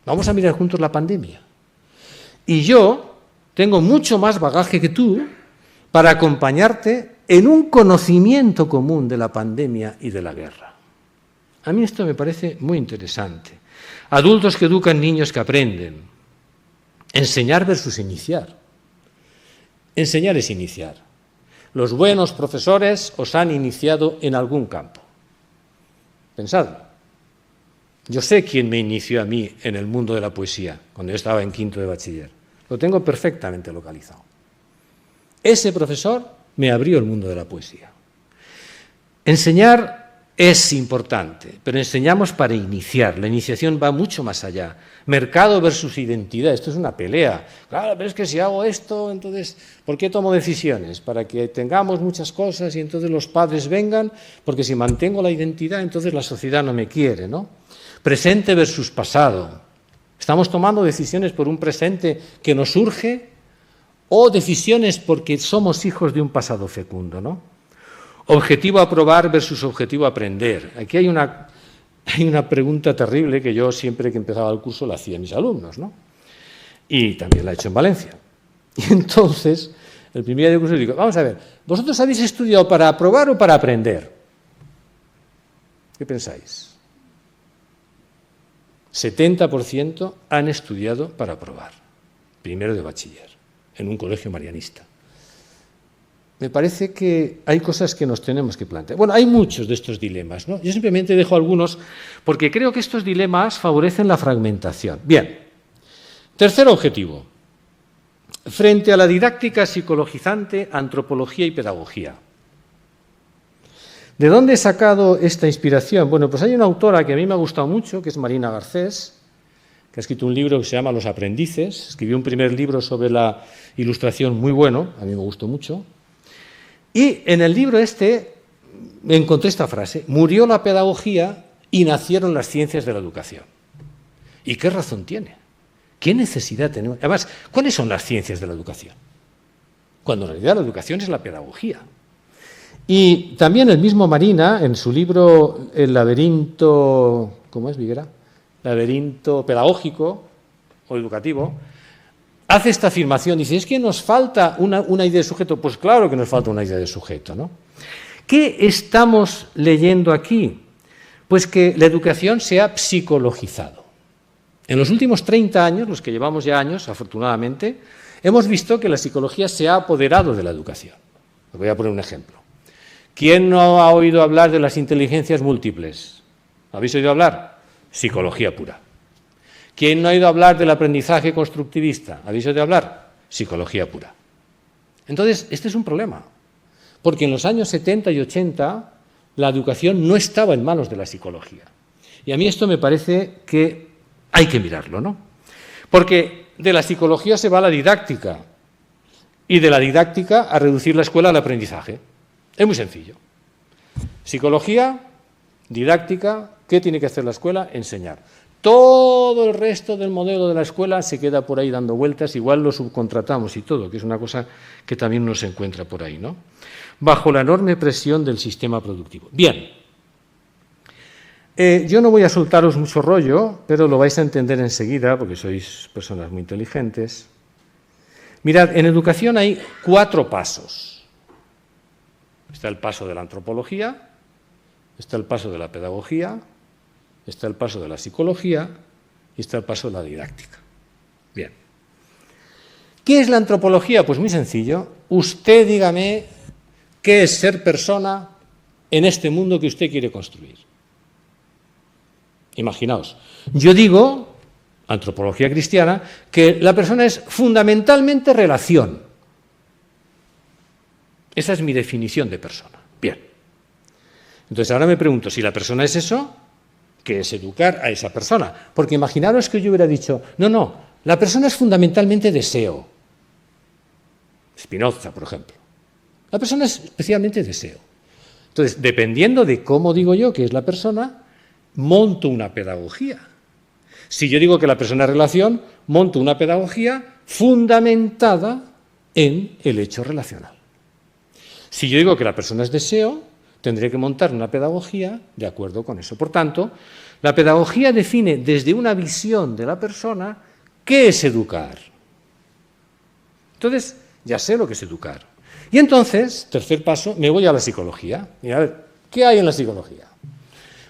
Vamos a mirar juntos la pandemia. Y yo tengo mucho más bagaje que tú para acompañarte en un conocimiento común de la pandemia y de la guerra. A mí esto me parece muy interesante. Adultos que educan, niños que aprenden. Enseñar versus iniciar. Enseñar es iniciar. Los buenos profesores os han iniciado en algún campo. Pensadlo. Yo sé quién me inició a mí en el mundo de la poesía, cuando yo estaba en quinto de bachiller. Lo tengo perfectamente localizado. Ese profesor me abrió el mundo de la poesía. Enseñar es importante, pero enseñamos para iniciar. La iniciación va mucho más allá. Mercado versus identidad, esto es una pelea. Claro, pero es que si hago esto, entonces, ¿por qué tomo decisiones? Para que tengamos muchas cosas y entonces los padres vengan, porque si mantengo la identidad, entonces la sociedad no me quiere, ¿no? Presente versus pasado. ¿Estamos tomando decisiones por un presente que nos surge o decisiones porque somos hijos de un pasado fecundo, ¿no? Objetivo aprobar versus objetivo aprender. Aquí hay una pregunta terrible que yo siempre que empezaba el curso la hacía a mis alumnos, ¿no? Y también la he hecho en Valencia. Y entonces, el primer día de curso digo, vamos a ver, ¿vosotros habéis estudiado para aprobar o para aprender? ¿Qué pensáis? 70% han estudiado para aprobar, primero de bachiller, en un colegio marianista. Me parece que hay cosas que nos tenemos que plantear. Bueno, hay muchos de estos dilemas, ¿no? Yo simplemente dejo algunos porque creo que estos dilemas favorecen la fragmentación. Bien, tercer objetivo. Frente a la didáctica psicologizante, antropología y pedagogía. ¿De dónde he sacado esta inspiración? Bueno, pues hay una autora que a mí me ha gustado mucho, que es Marina Garcés, que ha escrito un libro que se llama Los aprendices. Escribió un primer libro sobre la ilustración muy bueno, a mí me gustó mucho. Y en el libro me encontré esta frase, murió la pedagogía y nacieron las ciencias de la educación. ¿Y qué razón tiene? ¿Qué necesidad tenemos? Además, ¿cuáles son las ciencias de la educación? Cuando en realidad la educación es la pedagogía. Y también el mismo Marina, en su libro El laberinto, ¿cómo es, Viguera? Laberinto pedagógico o educativo, hace esta afirmación, dice, es que nos falta una idea de sujeto. Pues claro que nos falta una idea de sujeto, ¿no? ¿Qué estamos leyendo aquí? Pues que la educación se ha psicologizado. En los últimos 30 años, los que llevamos ya años, afortunadamente, hemos visto que la psicología se ha apoderado de la educación. Les voy a poner un ejemplo. ¿Quién no ha oído hablar de las inteligencias múltiples? ¿Habéis oído hablar? Psicología pura. ¿Quién no ha oído hablar del aprendizaje constructivista? ¿Habéis oído hablar? Psicología pura. Entonces, este es un problema, porque en los años 70 y 80 la educación no estaba en manos de la psicología. Y a mí esto me parece que hay que mirarlo, ¿no? Porque de la psicología se va a la didáctica, y de la didáctica a reducir la escuela al aprendizaje. Es muy sencillo. Psicología, didáctica, ¿qué tiene que hacer la escuela? Enseñar. Todo el resto del modelo de la escuela se queda por ahí dando vueltas, igual lo subcontratamos y todo, que es una cosa que también uno se encuentra por ahí, ¿no? Bajo la enorme presión del sistema productivo. Bien, Yo no voy a soltaros mucho rollo, pero lo vais a entender enseguida, porque sois personas muy inteligentes. Mirad, en educación hay 4 pasos. Está el paso de la antropología, está el paso de la pedagogía, está el paso de la psicología y está el paso de la didáctica. Bien. ¿Qué es la antropología? Pues muy sencillo. Usted dígame qué es ser persona en este mundo que usted quiere construir. Imaginaos, yo digo, antropología cristiana, que la persona es fundamentalmente relación. Esa es mi definición de persona. Bien. Entonces ahora me pregunto, si la persona es eso, ¿qué es educar a esa persona? Porque imaginaros que yo hubiera dicho, no, la persona es fundamentalmente deseo. Spinoza, por ejemplo. La persona es especialmente deseo. Entonces, dependiendo de cómo digo yo que es la persona, monto una pedagogía. Si yo digo que la persona es relación, monto una pedagogía fundamentada en el hecho relacional. Si yo digo que la persona es deseo, tendré que montar una pedagogía de acuerdo con eso. Por tanto, la pedagogía define desde una visión de la persona qué es educar. Entonces, ya sé lo que es educar. Y entonces, tercer paso, me voy a la psicología. Y a ver, ¿qué hay en la psicología?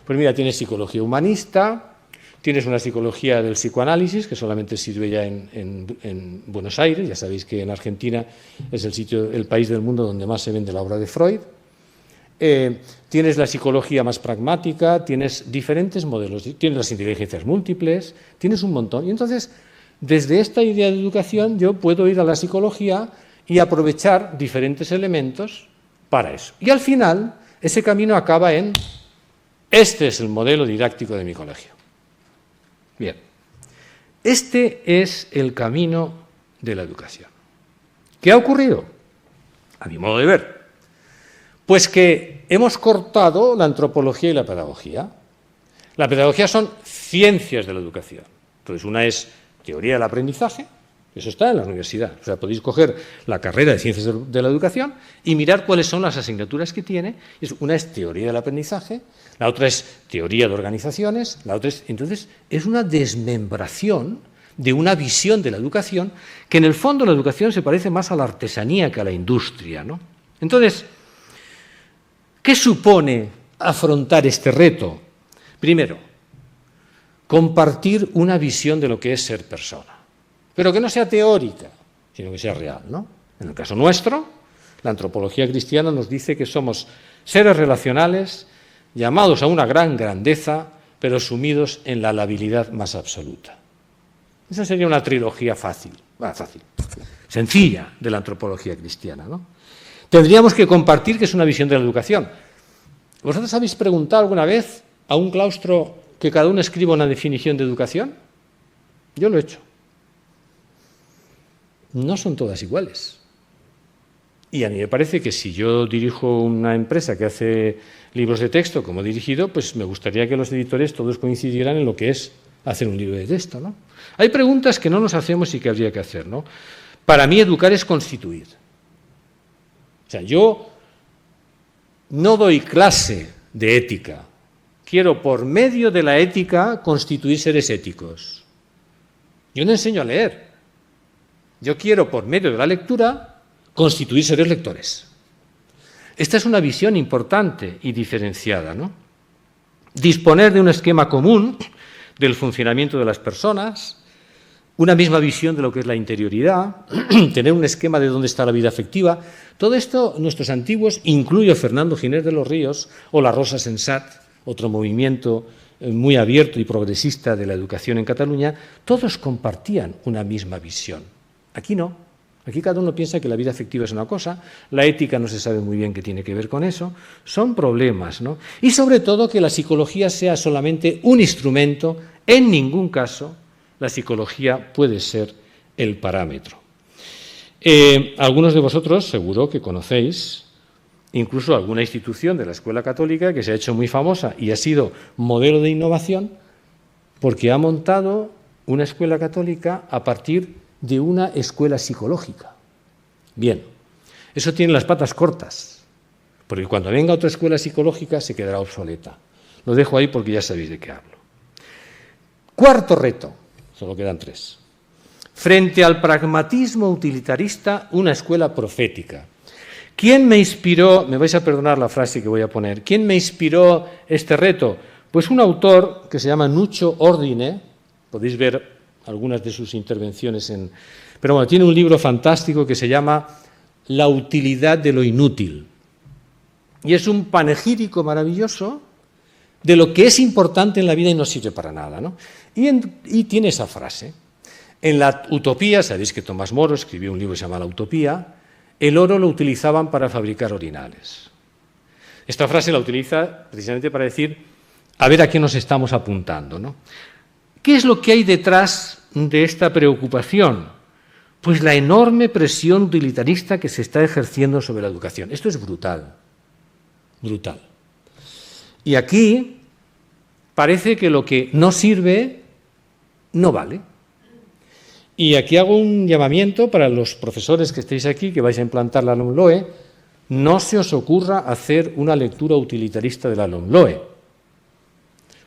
Pues mira, tienes psicología humanista, tienes una psicología del psicoanálisis, que solamente sirve ya en Buenos Aires. Ya sabéis que en Argentina es el país del mundo donde más se vende la obra de Freud. Tienes la psicología más pragmática, tienes diferentes modelos, tienes las inteligencias múltiples, tienes un montón. Y entonces, desde esta idea de educación, yo puedo ir a la psicología y aprovechar diferentes elementos para eso. Y al final, ese camino acaba en: este es el modelo didáctico de mi colegio. Bien, este es el camino de la educación. ¿Qué ha ocurrido? A mi modo de ver, pues que hemos cortado la antropología y la pedagogía. La pedagogía son ciencias de la educación. Entonces, una es teoría del aprendizaje, eso está en la universidad. O sea, podéis coger la carrera de ciencias de la educación y mirar cuáles son las asignaturas que tiene. Una es teoría del aprendizaje, la otra es teoría de organizaciones, la otra es... Entonces, es una desmembración de una visión de la educación que en el fondo la educación se parece más a la artesanía que a la industria, ¿no? Entonces, ¿qué supone afrontar este reto? Primero, compartir una visión de lo que es ser persona, pero que no sea teórica, sino que sea real, ¿no? En el caso nuestro, la antropología cristiana nos dice que somos seres relacionales, llamados a una gran grandeza, pero sumidos en la labilidad más absoluta. Esa sería una trilogía sencilla de la antropología cristiana, ¿no? Tendríamos que compartir que es una visión de la educación. ¿Vosotros habéis preguntado alguna vez a un claustro que cada uno escriba una definición de educación? Yo lo he hecho. No son todas iguales. Y a mí me parece que si yo dirijo una empresa que hace libros de texto, como he dirigido, pues me gustaría que los editores todos coincidieran en lo que es hacer un libro de texto, ¿no? Hay preguntas que no nos hacemos y que habría que hacer, ¿no? Para mí educar es constituir. O sea, yo no doy clase de ética. Quiero, por medio de la ética, constituir seres éticos. Yo no enseño a leer. Yo quiero, por medio de la lectura, constituir seres lectores. Esta es una visión importante y diferenciada, ¿no? Disponer de un esquema común del funcionamiento de las personas, una misma visión de lo que es la interioridad, tener un esquema de dónde está la vida afectiva. Todo esto, nuestros antiguos, incluyo Fernando Ginés de los Ríos o la Rosa Sensat, otro movimiento muy abierto y progresista de la educación en Cataluña, todos compartían una misma visión. Aquí no. Aquí cada uno piensa que la vida afectiva es una cosa, la ética no se sabe muy bien qué tiene que ver con eso. Son problemas, ¿no? Y sobre todo que la psicología sea solamente un instrumento. En ningún caso la psicología puede ser el parámetro. Algunos de vosotros seguro que conocéis incluso alguna institución de la Escuela Católica que se ha hecho muy famosa y ha sido modelo de innovación porque ha montado una escuela católica a partir de una escuela psicológica. Bien, eso tiene las patas cortas, porque cuando venga otra escuela psicológica se quedará obsoleta. Lo dejo ahí porque ya sabéis de qué hablo. Cuarto reto, solo quedan 3. Frente al pragmatismo utilitarista, una escuela profética. ¿Quién me inspiró? Me vais a perdonar la frase que voy a poner. ¿Quién me inspiró este reto? Pues un autor que se llama Nuccio Ordine. Podéis ver algunas de sus intervenciones en... Pero bueno, tiene un libro fantástico que se llama La utilidad de lo inútil. Y es un panegírico maravilloso de lo que es importante en la vida y no sirve para nada, ¿no? Y tiene esa frase. En la utopía, sabéis que Tomás Moro escribió un libro que se llama La utopía, el oro lo utilizaban para fabricar orinales. Esta frase la utiliza precisamente para decir, a ver a qué nos estamos apuntando, ¿no? ¿Qué es lo que hay detrás de esta preocupación? Pues la enorme presión utilitarista que se está ejerciendo sobre la educación. Esto es brutal, brutal. Y aquí parece que lo que no sirve no vale. Y aquí hago un llamamiento para los profesores que estéis aquí, que vais a implantar la LOMLOE, no se os ocurra hacer una lectura utilitarista de la LOMLOE.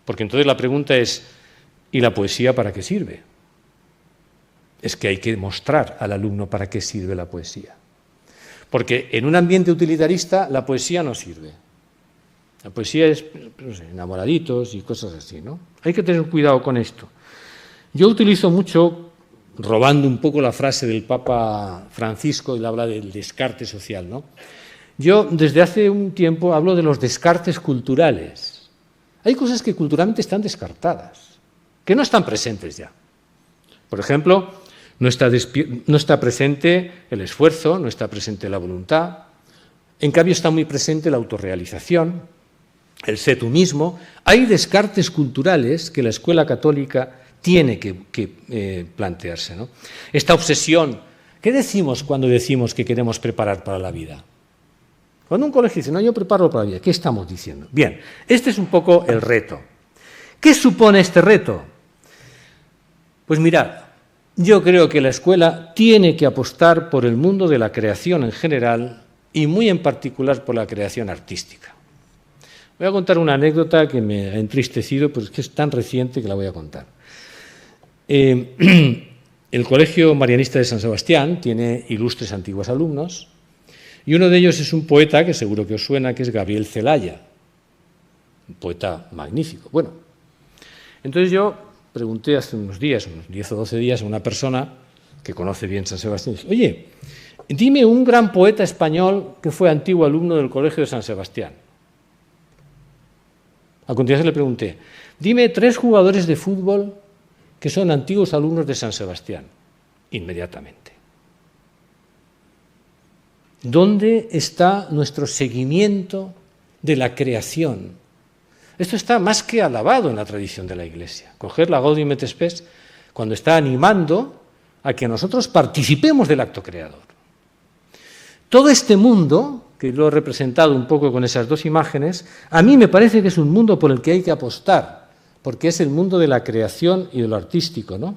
Porque entonces la pregunta es, ¿y la poesía para qué sirve? Es que hay que mostrar al alumno para qué sirve la poesía. Porque en un ambiente utilitarista la poesía no sirve. La poesía es, no sé, enamoraditos y cosas así, ¿no? Hay que tener cuidado con esto. Yo utilizo mucho, robando un poco la frase del Papa Francisco, él habla del descarte social, ¿no? Yo desde hace un tiempo hablo de los descartes culturales. Hay cosas que culturalmente están descartadas, que no están presentes ya. Por ejemplo, no está presente el esfuerzo, no está presente la voluntad. En cambio, está muy presente la autorrealización, el sé tú mismo. Hay descartes culturales que la escuela católica tiene que plantearse, ¿no? Esta obsesión, ¿qué decimos cuando decimos que queremos preparar para la vida? Cuando un colegio dice, no, yo preparo para la vida, ¿qué estamos diciendo? Bien, este es un poco el reto. ¿Qué supone este reto? Pues mirad, yo creo que la escuela tiene que apostar por el mundo de la creación en general y muy en particular por la creación artística. Voy a contar una anécdota que me ha entristecido, pero es que es tan reciente que la voy a contar. El Colegio Marianista de San Sebastián tiene ilustres antiguos alumnos y uno de ellos es un poeta que seguro que os suena, que es Gabriel Celaya, un poeta magnífico. Bueno, entonces yo pregunté hace unos días, unos 10 o 12 días, a una persona que conoce bien San Sebastián, y dije, oye, dime un gran poeta español que fue antiguo alumno del Colegio de San Sebastián. A continuación le pregunté, dime 3 jugadores de fútbol que son antiguos alumnos de San Sebastián. Inmediatamente. ¿Dónde está nuestro seguimiento de la creación? Esto está más que alabado en la tradición de la Iglesia. Coger la Gaudium et Spes cuando está animando a que nosotros participemos del acto creador. Todo este mundo, que lo he representado un poco con esas 2 imágenes, a mí me parece que es un mundo por el que hay que apostar, porque es el mundo de la creación y de lo artístico, ¿no?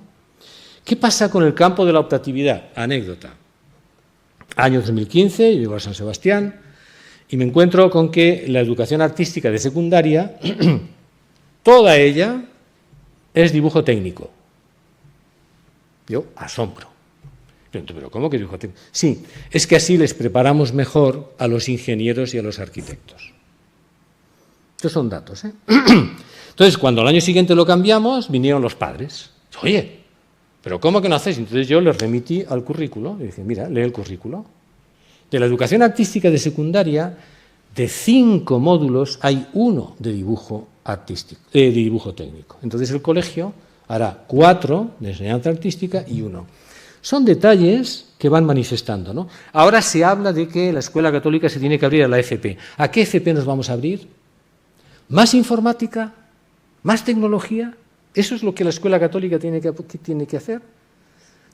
¿Qué pasa con el campo de la optatividad? Anécdota. Año 2015, yo llego a San Sebastián y me encuentro con que la educación artística de secundaria, toda ella es dibujo técnico. Yo asombro. Pero ¿cómo que dibujo técnico? Sí, es que así les preparamos mejor a los ingenieros y a los arquitectos. Estos son datos, ¿eh? Entonces, cuando al año siguiente lo cambiamos, vinieron los padres. Oye, ¿pero cómo que no hacéis? Entonces yo les remití al currículo y dije, mira, lee el currículo. De la educación artística de secundaria, de 5 módulos, hay 1 de dibujo artístico, de dibujo técnico. Entonces el colegio hará 4 de enseñanza artística y 1. Son detalles que van manifestando, ¿no? Ahora se habla de que la escuela católica se tiene que abrir a la FP. ¿A qué FP nos vamos a abrir? ¿Más informática? ¿Más tecnología? ¿Eso es lo que la escuela católica tiene que hacer?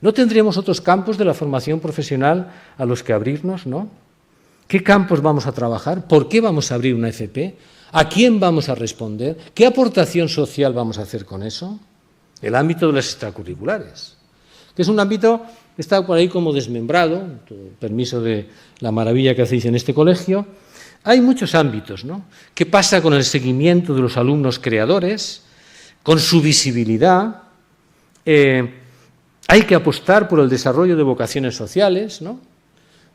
¿No tendríamos otros campos de la formación profesional a los que abrirnos, no? ¿Qué campos vamos a trabajar? ¿Por qué vamos a abrir una FP? ¿A quién vamos a responder? ¿Qué aportación social vamos a hacer con eso? El ámbito de las extracurriculares, que es un ámbito que está por ahí como desmembrado, permiso de la maravilla que hacéis en este colegio. Hay muchos ámbitos, ¿no? ¿Qué pasa con el seguimiento de los alumnos creadores, con su visibilidad? Hay que apostar por el desarrollo de vocaciones sociales, ¿no?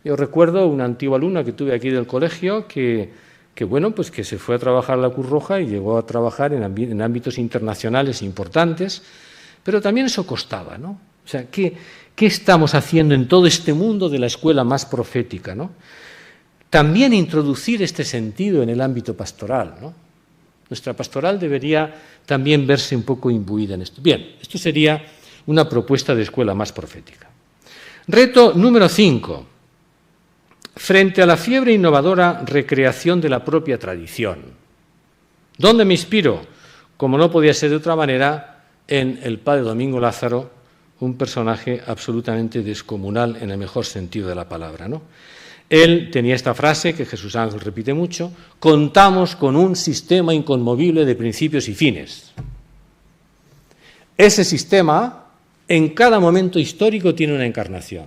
Yo recuerdo una antigua alumna que tuve aquí del colegio que se fue a trabajar a la Cruz Roja y llegó a trabajar en ámbitos internacionales importantes, pero también eso costaba, ¿no? O sea, ¿qué estamos haciendo en todo este mundo de la escuela más profética, ¿no? También introducir este sentido en el ámbito pastoral, ¿no? Nuestra pastoral debería también verse un poco imbuida en esto. Bien, esto sería una propuesta de escuela más profética. Reto número 5. Frente a la fiebre innovadora, recreación de la propia tradición. ¿Dónde me inspiro? Como no podía ser de otra manera, en el padre Domingo Lázaro, un personaje absolutamente descomunal en el mejor sentido de la palabra, ¿no? Él tenía esta frase que Jesús Ángel repite mucho: contamos con un sistema inconmovible de principios y fines. Ese sistema en cada momento histórico tiene una encarnación.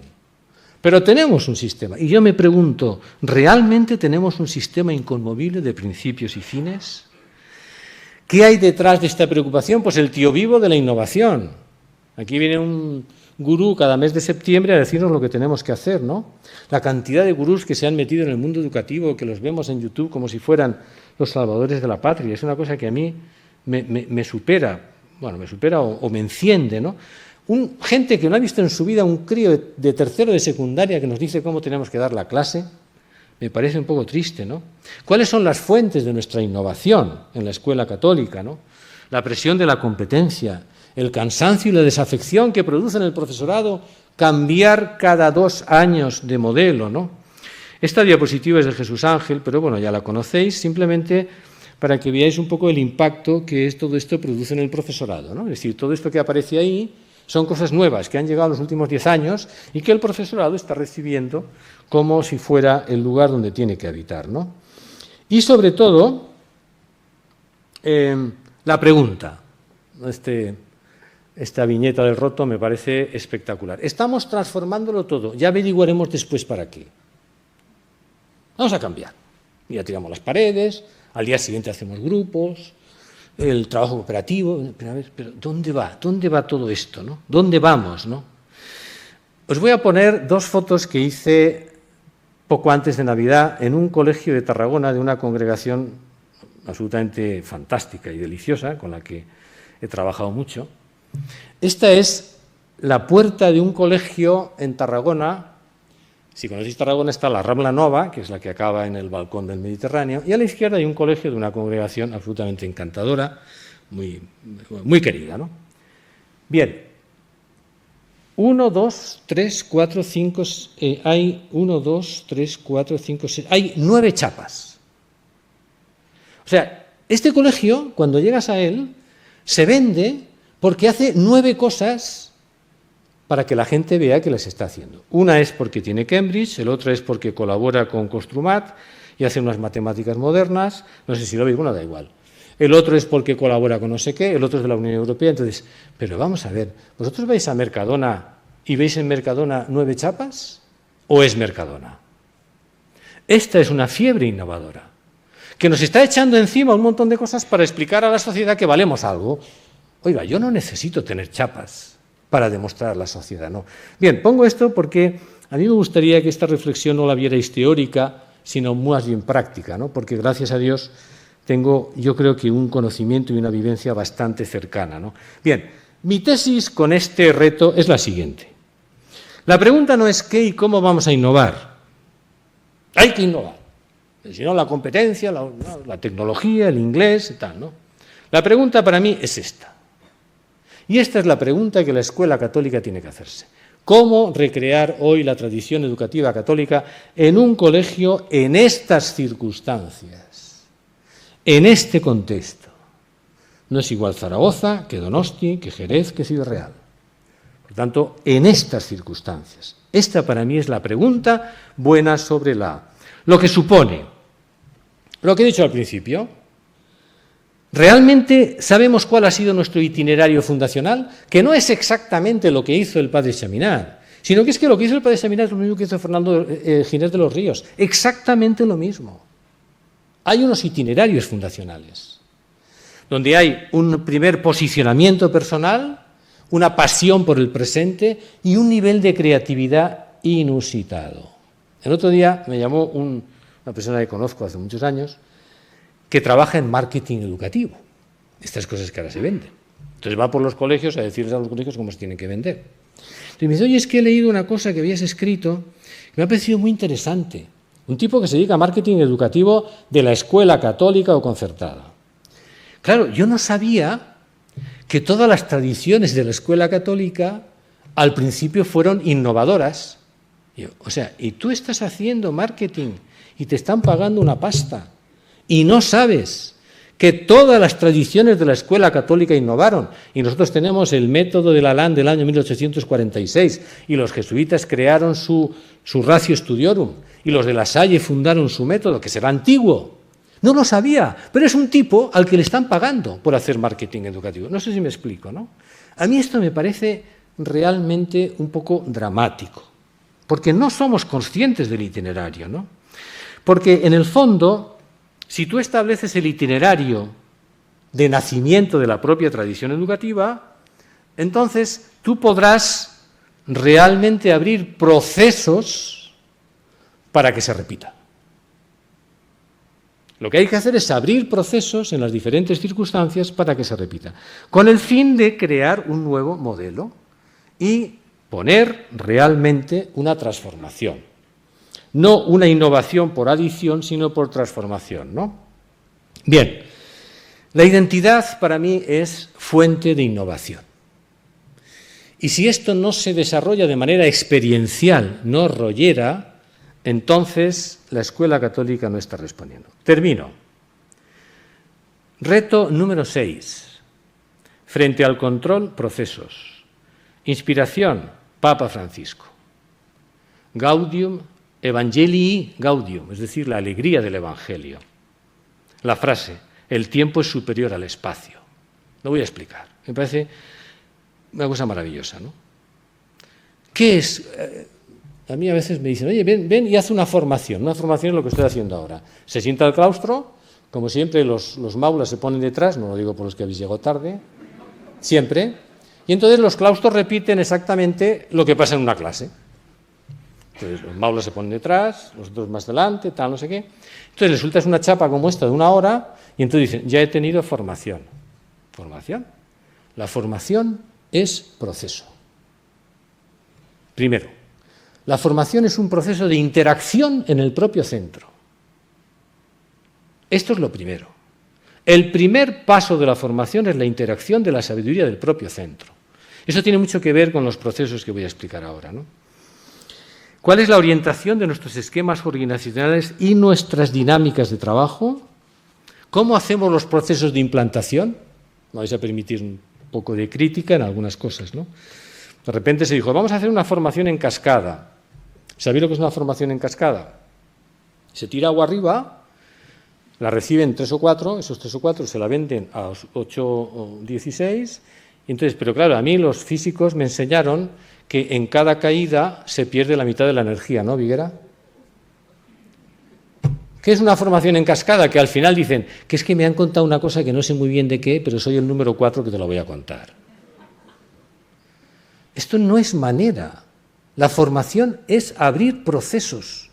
Pero tenemos un sistema, y yo me pregunto, ¿realmente tenemos un sistema inconmovible de principios y fines? ¿Qué hay detrás de esta preocupación? Pues el tío vivo de la innovación. Aquí viene un gurú cada mes de septiembre a decirnos lo que tenemos que hacer, ¿no? La cantidad de gurús que se han metido en el mundo educativo, que los vemos en YouTube como si fueran los salvadores de la patria, es una cosa que a mí me supera, o me enciende, ¿no? Gente que no ha visto en su vida un crío de tercero de secundaria que nos dice cómo tenemos que dar la clase, me parece un poco triste, ¿no? ¿Cuáles son las fuentes de nuestra innovación en la escuela católica, ¿no? La presión de la competencia, el cansancio y la desafección que produce en el profesorado cambiar cada 2 años de modelo, ¿no? Esta diapositiva es de Jesús Ángel, pero bueno, ya la conocéis, simplemente para que veáis un poco el impacto que todo esto produce en el profesorado, ¿no? Es decir, todo esto que aparece ahí son cosas nuevas que han llegado en los últimos 10 años y que el profesorado está recibiendo como si fuera el lugar donde tiene que habitar, ¿no? Y sobre todo, la pregunta. Esta viñeta del roto me parece espectacular. Estamos transformándolo todo, ya averiguaremos después para qué. Vamos a cambiar. Ya tiramos las paredes, al día siguiente hacemos grupos, el trabajo cooperativo, pero ¿dónde va? ¿Dónde va todo esto, no? ¿Dónde vamos, no? Os voy a poner 2 fotos que hice poco antes de Navidad en un colegio de Tarragona de una congregación absolutamente fantástica y deliciosa, con la que he trabajado mucho. Esta es la puerta de un colegio en Tarragona. Si conocéis Tarragona está la Rambla Nova, que es la que acaba en el balcón del Mediterráneo, y a la izquierda hay un colegio de una congregación absolutamente encantadora, muy querida, ¿no? Bien, 1, 2, 3, 4, 5, hay 1, 2, 3, 4, 5, 6, hay 9 chapas. O sea, este colegio, cuando llegas a él, se vende porque hace 9 cosas para que la gente vea que las está haciendo. Una es porque tiene Cambridge, el otro es porque colabora con Construmat y hace unas matemáticas modernas, no sé si lo veis, bueno, da igual. El otro es porque colabora con no sé qué, el otro es de la Unión Europea. Entonces, pero vamos a ver, ¿vosotros vais a Mercadona y veis en Mercadona 9 chapas? ¿O es Mercadona? Esta es una fiebre innovadora, que nos está echando encima un montón de cosas para explicar a la sociedad que valemos algo. Oiga, yo no necesito tener chapas para demostrar a la sociedad, no. Bien, pongo esto porque a mí me gustaría que esta reflexión no la vierais teórica, sino más bien práctica, ¿no? Porque gracias a Dios tengo, yo creo que un conocimiento y una vivencia bastante cercana, ¿no? Bien, mi tesis con este reto es la siguiente. La pregunta no es qué y cómo vamos a innovar. Hay que innovar. Si no, la competencia, la tecnología, el inglés y tal, ¿no? La pregunta para mí es esta. Y esta es la pregunta que la escuela católica tiene que hacerse. ¿Cómo recrear hoy la tradición educativa católica en un colegio en estas circunstancias, en este contexto? No es igual Zaragoza que Donosti, que Jerez, que Ciudad Real. Por tanto, en estas circunstancias. Esta para mí es la pregunta buena sobre lo que supone, lo que he dicho al principio. ¿Realmente sabemos cuál ha sido nuestro itinerario fundacional? Que no es exactamente lo que hizo el padre Chaminade, sino que es que lo que hizo el padre Chaminade es lo mismo que hizo Fernando Ginés de los Ríos, exactamente lo mismo. hay unos itinerarios fundacionales, donde hay un primer posicionamiento personal, una pasión por el presente y un nivel de creatividad inusitado. El otro día me llamó una persona que conozco hace muchos años que trabaja en marketing educativo, estas cosas que ahora se venden. Entonces va por los colegios a decirles a los colegios cómo se tienen que vender. Entonces me dice, oye, es que he leído una cosa que habías escrito que me ha parecido muy interesante. Un tipo que se dedica a marketing educativo de la escuela católica o concertada. Claro, yo no sabía que todas las tradiciones de la escuela católica al principio fueron innovadoras. O sea, y tú estás haciendo marketing y te están pagando una pasta y no sabes que todas las tradiciones de la escuela católica innovaron. Y nosotros tenemos el método de Lalande del año 1846 y los jesuitas crearon su Ratio Studiorum y los de La Salle fundaron su método, que será antiguo. No lo sabía, pero es un tipo al que le están pagando por hacer marketing educativo. No sé si me explico, ¿no? A mí esto me parece realmente un poco dramático, porque no somos conscientes del itinerario, ¿no? Porque en el fondo, si tú estableces el itinerario de nacimiento de la propia tradición educativa, entonces tú podrás realmente abrir procesos para que se repita. Lo que hay que hacer es abrir procesos en las diferentes circunstancias para que se repita, con el fin de crear un nuevo modelo y poner realmente una transformación. No una innovación por adición, sino por transformación, ¿no? Bien, la identidad para mí es fuente de innovación. Y si esto no se desarrolla de manera experiencial, no rollera, entonces la escuela católica no está respondiendo. Termino. Reto número 6. Frente al control, procesos. Inspiración, Papa Francisco. Gaudium Evangelii Gaudium, es decir, la alegría del Evangelio. La frase, el tiempo es superior al espacio. Lo voy a explicar. Me parece una cosa maravillosa, ¿no? ¿Qué es? A mí a veces me dicen, oye, ven y haz una formación. Una formación es lo que estoy haciendo ahora. Se sienta al claustro, como siempre los maulas se ponen detrás, no lo digo por los que habéis llegado tarde, siempre, y entonces los claustros repiten exactamente lo que pasa en una clase. Entonces los maulas se ponen detrás, los otros más delante, tal, no sé qué. Entonces les sueltas una chapa como esta de 1 hora y entonces dicen, ya he tenido formación. ¿Formación? La formación es proceso. Primero, la formación es un proceso de interacción en el propio centro. Esto es lo primero. El primer paso de la formación es la interacción de la sabiduría del propio centro. Eso tiene mucho que ver con los procesos que voy a explicar ahora, ¿no? ¿Cuál es la orientación de nuestros esquemas organizacionales y nuestras dinámicas de trabajo? ¿Cómo hacemos los procesos de implantación? Me vais a permitir un poco de crítica en algunas cosas, ¿no? De repente se dijo, vamos a hacer una formación en cascada. ¿Sabéis lo que es una formación en cascada? Se tira agua arriba, la reciben 3 o 4, esos 3 o 4 se la venden a 8 o 16, y entonces, pero claro, a mí los físicos me enseñaron que en cada caída se pierde la mitad de la energía, ¿no, Viguera? ¿Qué es una formación en cascada? Que al final dicen, que es que me han contado una cosa que no sé muy bien de qué, pero soy el número 4 que te lo voy a contar. Esto no es manera. La formación es abrir procesos,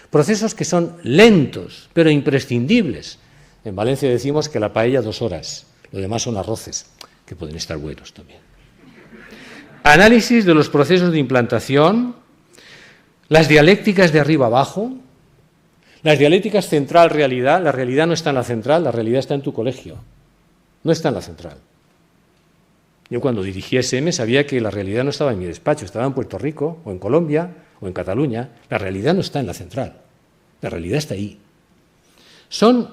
procesos que son lentos, pero imprescindibles. En Valencia decimos que la paella 2 horas, lo demás son arroces, que pueden estar buenos también. Análisis de los procesos de implantación, las dialécticas de arriba abajo, las dialécticas central-realidad. La realidad no está en la central, la realidad está en tu colegio, no está en la central. Yo cuando dirigí SM sabía que la realidad no estaba en mi despacho, estaba en Puerto Rico, o en Colombia, o en Cataluña. La realidad no está en la central, la realidad está ahí. Son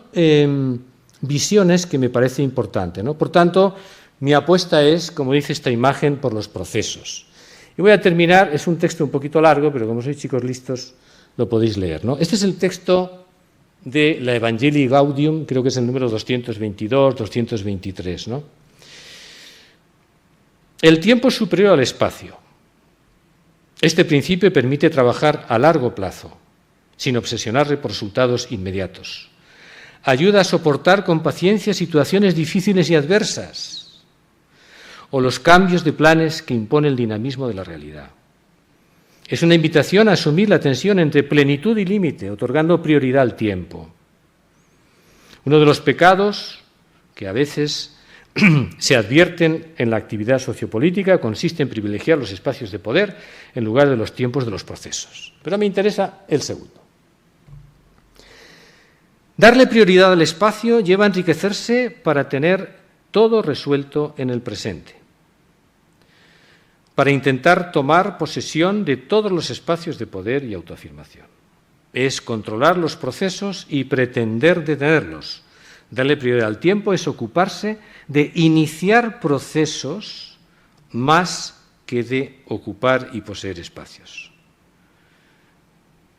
visiones que me parece importante, ¿no? Por tanto, mi apuesta es, como dice esta imagen, por los procesos. Y voy a terminar, es un texto un poquito largo, pero como sois chicos listos, lo podéis leer, ¿no? Este es el texto de la Evangelii Gaudium, creo que es el número 222, 223, ¿no? El tiempo es superior al espacio. Este principio permite trabajar a largo plazo, sin obsesionarse por resultados inmediatos. ayuda a soportar con paciencia situaciones difíciles y adversas, o los cambios de planes que impone el dinamismo de la realidad. Es una invitación a asumir la tensión entre plenitud y límite, otorgando prioridad al tiempo. Uno de los pecados que a veces se advierten en la actividad sociopolítica consiste en privilegiar los espacios de poder en lugar de los tiempos de los procesos. Pero me interesa el segundo. Darle prioridad al espacio lleva a enriquecerse para tener todo resuelto en el presente, para intentar tomar posesión de todos los espacios de poder y autoafirmación. Es controlar los procesos y pretender detenerlos. Darle prioridad al tiempo es ocuparse de iniciar procesos más que de ocupar y poseer espacios.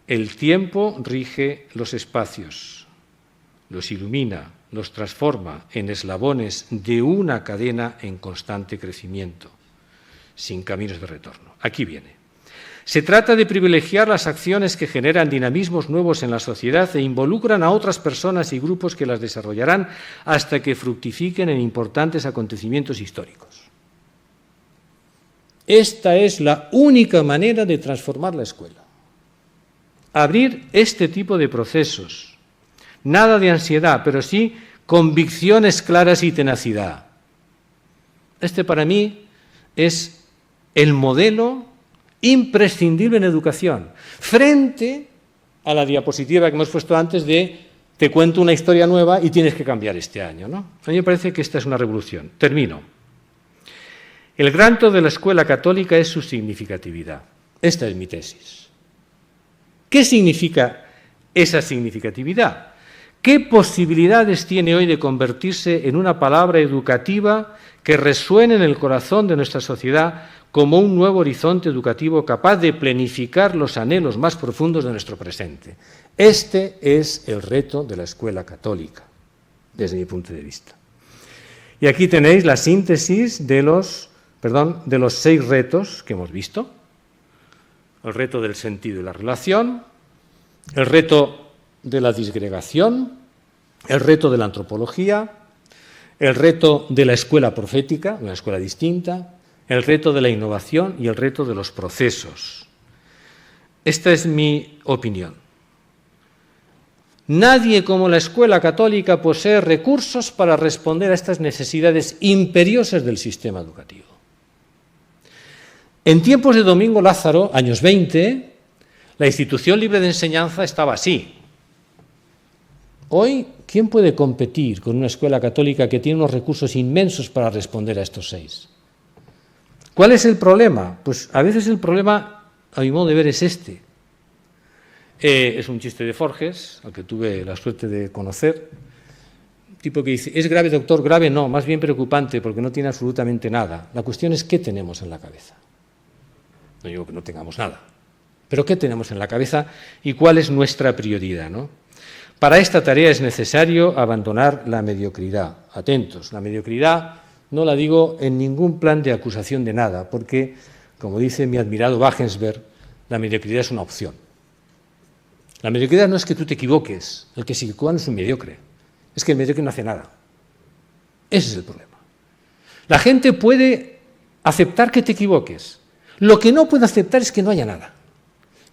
El tiempo rige los espacios, los ilumina, los transforma en eslabones de una cadena en constante crecimiento, sin caminos de retorno. Aquí viene. Se trata de privilegiar las acciones que generan dinamismos nuevos en la sociedad e involucran a otras personas y grupos que las desarrollarán hasta que fructifiquen en importantes acontecimientos históricos. Esta es la única manera de transformar la escuela. Abrir este tipo de procesos. Nada de ansiedad, pero sí convicciones claras y tenacidad. Este para mí es el modelo imprescindible en educación, frente a la diapositiva que hemos puesto antes de te cuento una historia nueva y tienes que cambiar este año, ¿no? A mí me parece que esta es una revolución. Termino. El granto de la escuela católica es su significatividad. Esta es mi tesis. ¿Qué significa esa significatividad? ¿Qué posibilidades tiene hoy de convertirse en una palabra educativa que resuene en el corazón de nuestra sociedad como un nuevo horizonte educativo capaz de planificar los anhelos más profundos de nuestro presente? Este es el reto de la escuela católica, desde mi punto de vista. Y aquí tenéis la síntesis de los 6 retos que hemos visto. El reto del sentido y la relación, el reto de la disgregación, el reto de la antropología, el reto de la escuela profética, una escuela distinta, el reto de la innovación y el reto de los procesos. Esta es mi opinión. Nadie como la escuela católica posee recursos para responder a estas necesidades imperiosas del sistema educativo. En tiempos de Domingo Lázaro, años 20, la institución libre de enseñanza estaba así. Hoy, ¿quién puede competir con una escuela católica que tiene unos recursos inmensos para responder a estos 6? ¿Cuál es el problema? Pues a veces el problema, a mi modo de ver, es este. Es un chiste de Forges, al que tuve la suerte de conocer. Un tipo que dice, ¿es grave, doctor? Grave no, más bien preocupante, porque no tiene absolutamente nada. La cuestión es qué tenemos en la cabeza. No digo que no tengamos nada, pero qué tenemos en la cabeza y cuál es nuestra prioridad, ¿no? Para esta tarea es necesario abandonar la mediocridad. Atentos, la mediocridad no la digo en ningún plan de acusación de nada, porque, como dice mi admirado Wagensberg, la mediocridad es una opción. La mediocridad no es que tú te equivoques, el que se equivoca no es un mediocre, es que el mediocre no hace nada. Ese es el problema. La gente puede aceptar que te equivoques. Lo que no puede aceptar es que no haya nada,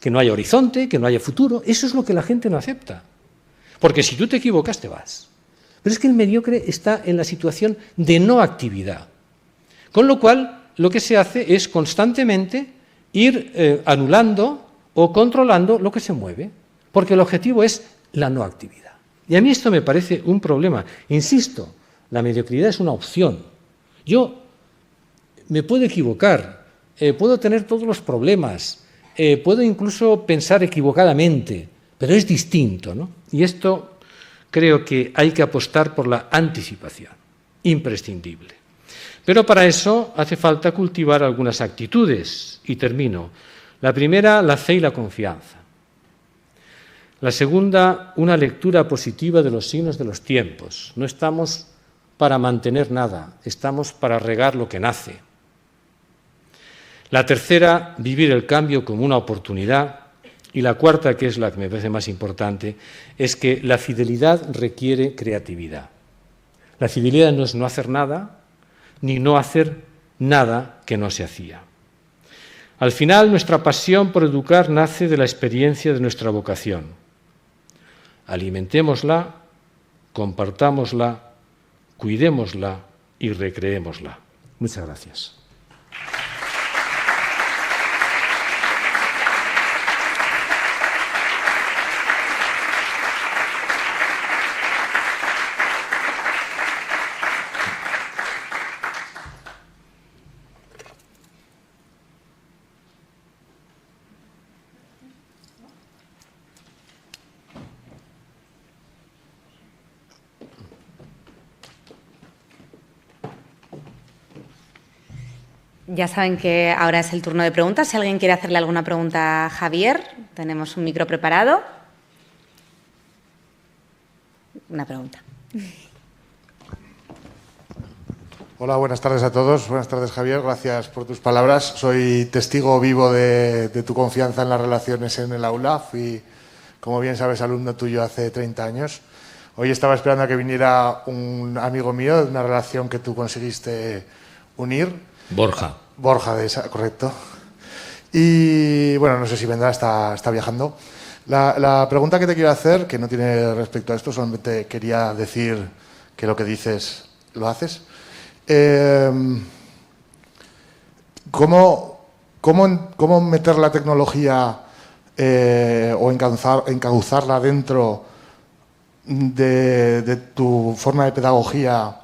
que no haya horizonte, que no haya futuro. Eso es lo que la gente no acepta. Porque si tú te equivocas, te vas. Pero es que el mediocre está en la situación de no actividad. Con lo cual, lo que se hace es constantemente ir anulando o controlando lo que se mueve, porque el objetivo es la no actividad. Y a mí esto me parece un problema. Insisto, la mediocridad es una opción. Yo me puedo equivocar, puedo tener todos los problemas, puedo incluso pensar equivocadamente, pero es distinto, ¿no? Y esto creo que hay que apostar por la anticipación, imprescindible. Pero para eso hace falta cultivar algunas actitudes, y termino. La primera, la fe y la confianza. La segunda, una lectura positiva de los signos de los tiempos. No estamos para mantener nada, estamos para regar lo que nace. La tercera, vivir el cambio como una oportunidad. Y la cuarta, que es la que me parece más importante, es que la fidelidad requiere creatividad. La fidelidad no es no hacer nada, ni no hacer nada que no se hacía. Al final, nuestra pasión por educar nace de la experiencia de nuestra vocación. Alimentémosla, compartámosla, cuidémosla y recreémosla. Muchas gracias. Ya saben que ahora es el turno de preguntas. Si alguien quiere hacerle alguna pregunta a Javier, tenemos un micro preparado. Una pregunta. Hola, buenas tardes a todos. Buenas tardes, Javier. Gracias por tus palabras. Soy testigo vivo de tu confianza en las relaciones en el aula. Fui, como bien sabes, alumno tuyo hace 30 años. Hoy estaba esperando a que viniera un amigo mío de una relación que tú conseguiste unir. Borja, correcto. Y bueno, no sé si vendrá, está viajando. La pregunta que te quiero hacer, que no tiene respecto a esto, solamente quería decir que lo que dices lo haces. ¿Cómo meter la tecnología o encauzarla dentro de tu forma de pedagogía,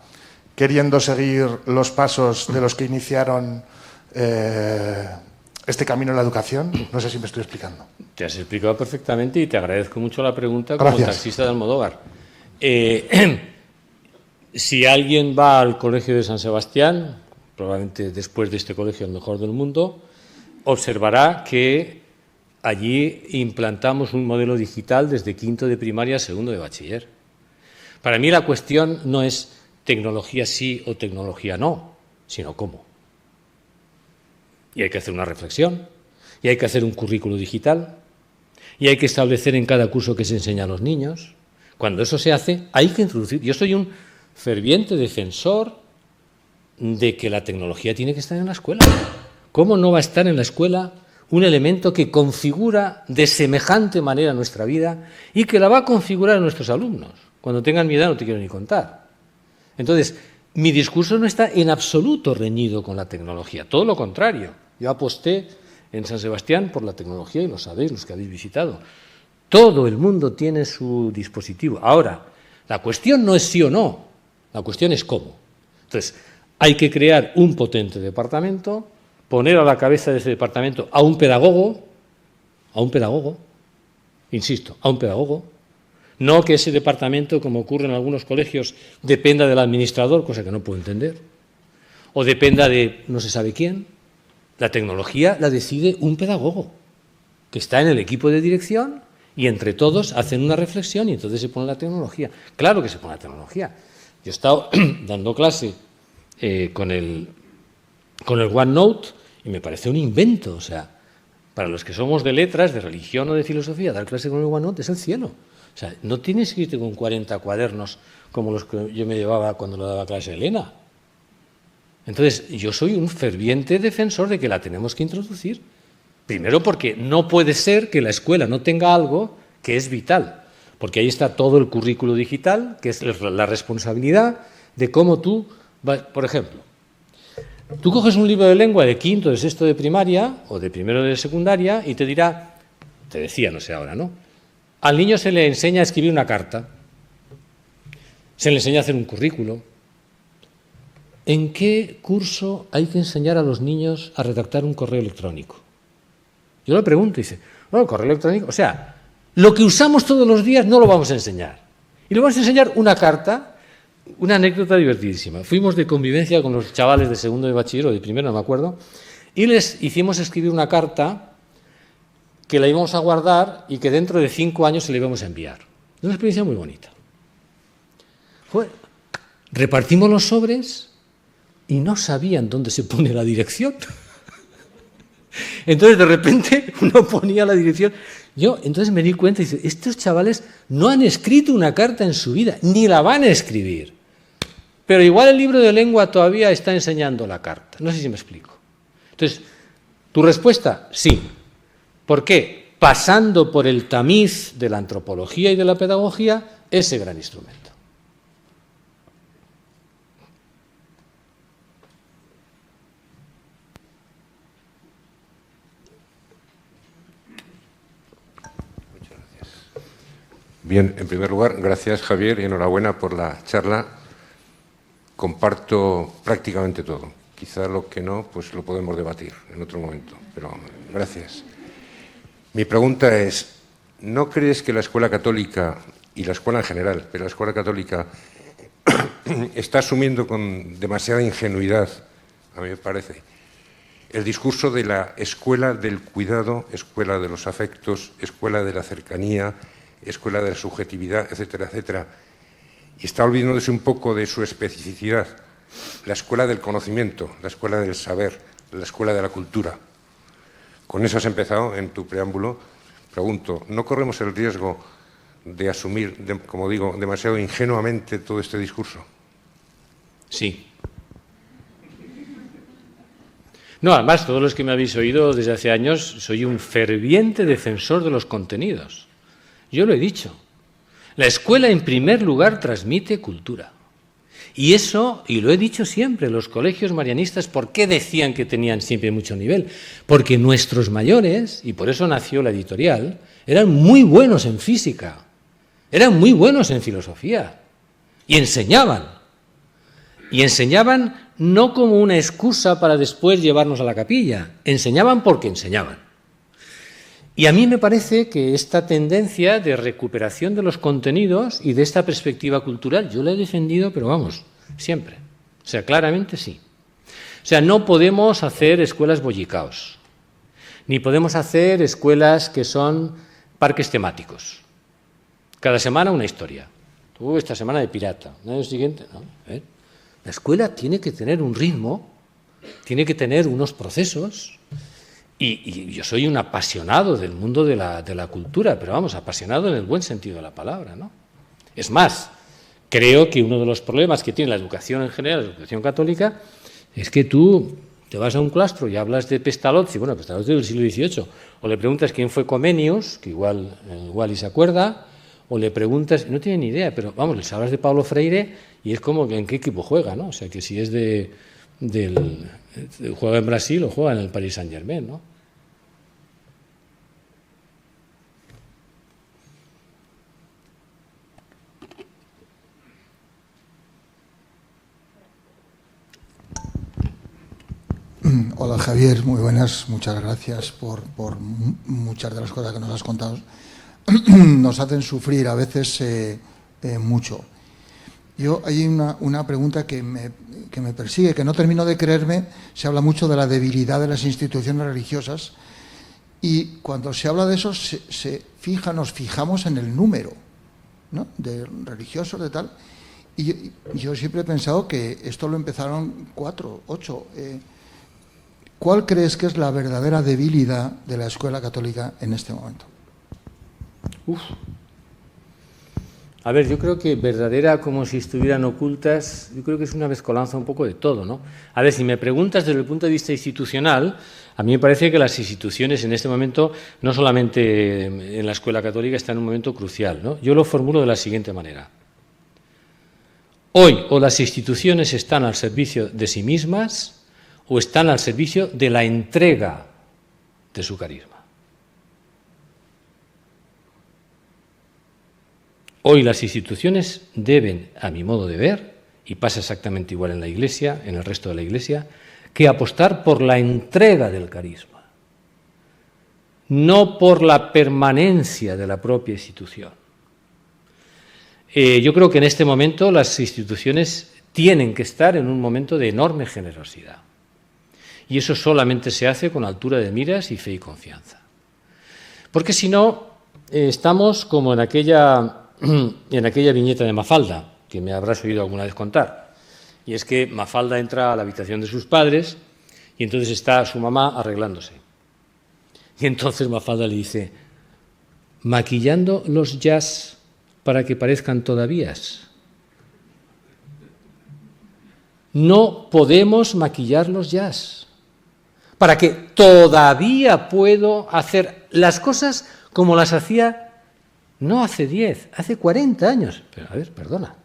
queriendo seguir los pasos de los que iniciaron este camino en la educación? No sé si me estoy explicando. Te has explicado perfectamente y te agradezco mucho la pregunta como Gracias. taxista de Almodóvar. Si alguien va al Colegio de San Sebastián, probablemente después de este colegio el mejor del mundo, observará que allí implantamos un modelo digital desde quinto de primaria a segundo de bachiller. Para mí la cuestión no es tecnología sí o tecnología no, sino cómo. Y hay que hacer una reflexión, y hay que hacer un currículo digital, y hay que establecer en cada curso que se enseña a los niños. Cuando eso se hace, hay que introducir. Yo soy un ferviente defensor de que la tecnología tiene que estar en la escuela. ¿Cómo no va a estar en la escuela un elemento que configura de semejante manera nuestra vida y que la va a configurar a nuestros alumnos? Cuando tengan mi edad no te quiero ni contar. Entonces, mi discurso no está en absoluto reñido con la tecnología, todo lo contrario. Yo aposté en San Sebastián por la tecnología y lo sabéis los que habéis visitado. Todo el mundo tiene su dispositivo. Ahora, la cuestión no es sí o no, la cuestión es cómo. Entonces, hay que crear un potente departamento, poner a la cabeza de ese departamento a un pedagogo, insisto, a un pedagogo, no que ese departamento, como ocurre en algunos colegios, dependa del administrador, cosa que no puedo entender, o dependa de no se sabe quién. La tecnología la decide un pedagogo, que está en el equipo de dirección y entre todos hacen una reflexión y entonces se pone la tecnología. Claro que se pone la tecnología. Yo he estado dando clase con el OneNote y me parece un invento. O sea, para los que somos de letras, de religión o de filosofía, dar clase con el OneNote es el cielo. O sea, no tienes que irte con 40 cuadernos como los que yo me llevaba cuando le daba clase a Elena. Entonces, yo soy un ferviente defensor de que la tenemos que introducir. Primero porque no puede ser que la escuela no tenga algo que es vital, porque ahí está todo el currículo digital, que es la responsabilidad de cómo tú vas. Por ejemplo, tú coges un libro de lengua de quinto, de sexto de primaria o de primero de secundaria y te dirá, te decía, no sé ahora, ¿no? Al niño se le enseña a escribir una carta, se le enseña a hacer un currículo. ¿En qué curso hay que enseñar a los niños a redactar un correo electrónico? Yo le pregunto y dice, bueno, el correo electrónico, o sea, lo que usamos todos los días no lo vamos a enseñar. Y le vamos a enseñar una carta, una anécdota divertidísima. Fuimos de convivencia con los chavales de segundo de bachiller o de primero, no me acuerdo, y les hicimos escribir una carta que la íbamos a guardar y que dentro de 5 años se la íbamos a enviar. Es una experiencia muy bonita. Repartimos los sobres y no sabían dónde se pone la dirección. Entonces, de repente, uno ponía la dirección. Yo entonces me di cuenta y dice, estos chavales no han escrito una carta en su vida, ni la van a escribir. Pero igual el libro de lengua todavía está enseñando la carta. No sé si me explico. Entonces, ¿tu respuesta? Sí. ¿Por qué? Pasando por el tamiz de la antropología y de la pedagogía, ese gran instrumento. Bien, en primer lugar, gracias Javier y enhorabuena por la charla. Comparto prácticamente todo. Quizá lo que no, pues lo podemos debatir en otro momento, pero gracias. Mi pregunta es, ¿no crees que la escuela católica, y la escuela en general, pero la escuela católica está asumiendo con demasiada ingenuidad, a mí me parece, el discurso de la escuela del cuidado, escuela de los afectos, escuela de la cercanía, escuela de la subjetividad, etcétera, etcétera, y está olvidándose un poco de su especificidad, la escuela del conocimiento, la escuela del saber, la escuela de la cultura? Con eso has empezado en tu preámbulo. Pregunto, ¿no corremos el riesgo de asumir, como digo, demasiado ingenuamente todo este discurso? Sí. No, además, todos los que me habéis oído desde hace años, soy un ferviente defensor de los contenidos. Yo lo he dicho. La escuela, en primer lugar, transmite cultura. Y eso, y lo he dicho siempre, los colegios marianistas, ¿por qué decían que tenían siempre mucho nivel? Porque nuestros mayores, y por eso nació la editorial, eran muy buenos en física, eran muy buenos en filosofía, y enseñaban. Y enseñaban no como una excusa para después llevarnos a la capilla, enseñaban porque enseñaban. Y a mí me parece que esta tendencia de recuperación de los contenidos y de esta perspectiva cultural, yo la he defendido, pero vamos, siempre. O sea, claramente sí. O sea, no podemos hacer escuelas bollicaos, ni podemos hacer escuelas que son parques temáticos. Cada semana una historia. Tú esta semana de pirata, el año siguiente, ¿no? La escuela tiene que tener un ritmo, tiene que tener unos procesos. Y yo soy un apasionado del mundo de la cultura, pero vamos, apasionado en el buen sentido de la palabra, ¿no? Es más, creo que uno de los problemas que tiene la educación en general, la educación católica, es que tú te vas a un claustro y hablas de Pestalozzi, bueno, Pestalozzi del siglo XVIII, o le preguntas quién fue Comenius, que igual y se acuerda, o le preguntas, no tiene ni idea, pero vamos, les hablas de Paulo Freire y es como en qué equipo juega, ¿no? O sea, que si es juega en Brasil o juega en el Paris Saint-Germain, ¿no? Hola Javier, muy buenas, muchas gracias por muchas de las cosas que nos has contado. Nos hacen sufrir a veces mucho. Hay una pregunta que me persigue, que no termino de creerme. Se habla mucho de la debilidad de las instituciones religiosas y cuando se habla de eso nos fijamos en el número, ¿no?, de religiosos, de tal. Y yo siempre he pensado que esto lo empezaron 4, 8. ¿Cuál crees que es la verdadera debilidad de la escuela católica en este momento? A ver, yo creo que verdadera, como si estuvieran ocultas, yo creo que es una mezcolanza un poco de todo, ¿no? A ver, si me preguntas desde el punto de vista institucional, a mí me parece que las instituciones en este momento, no solamente en la escuela católica, están en un momento crucial, ¿no? Yo lo formulo de la siguiente manera. Hoy, o las instituciones están al servicio de sí mismas, o están al servicio de la entrega de su carisma. Hoy las instituciones deben, a mi modo de ver, y pasa exactamente igual en la Iglesia, en el resto de la Iglesia, que apostar por la entrega del carisma, no por la permanencia de la propia institución. Yo creo que en este momento las instituciones tienen que estar en un momento de enorme generosidad. Y eso solamente se hace con altura de miras y fe y confianza. Porque si no, estamos como en aquella viñeta de Mafalda, que me habrás oído alguna vez contar. Y es que Mafalda entra a la habitación de sus padres y entonces está su mamá arreglándose. Y entonces Mafalda le dice, maquillando los jazz para que parezcan todavía. No podemos maquillar los jazz para que todavía puedo hacer las cosas como las hacía no hace 10, hace 40 años. Pero a ver, perdona,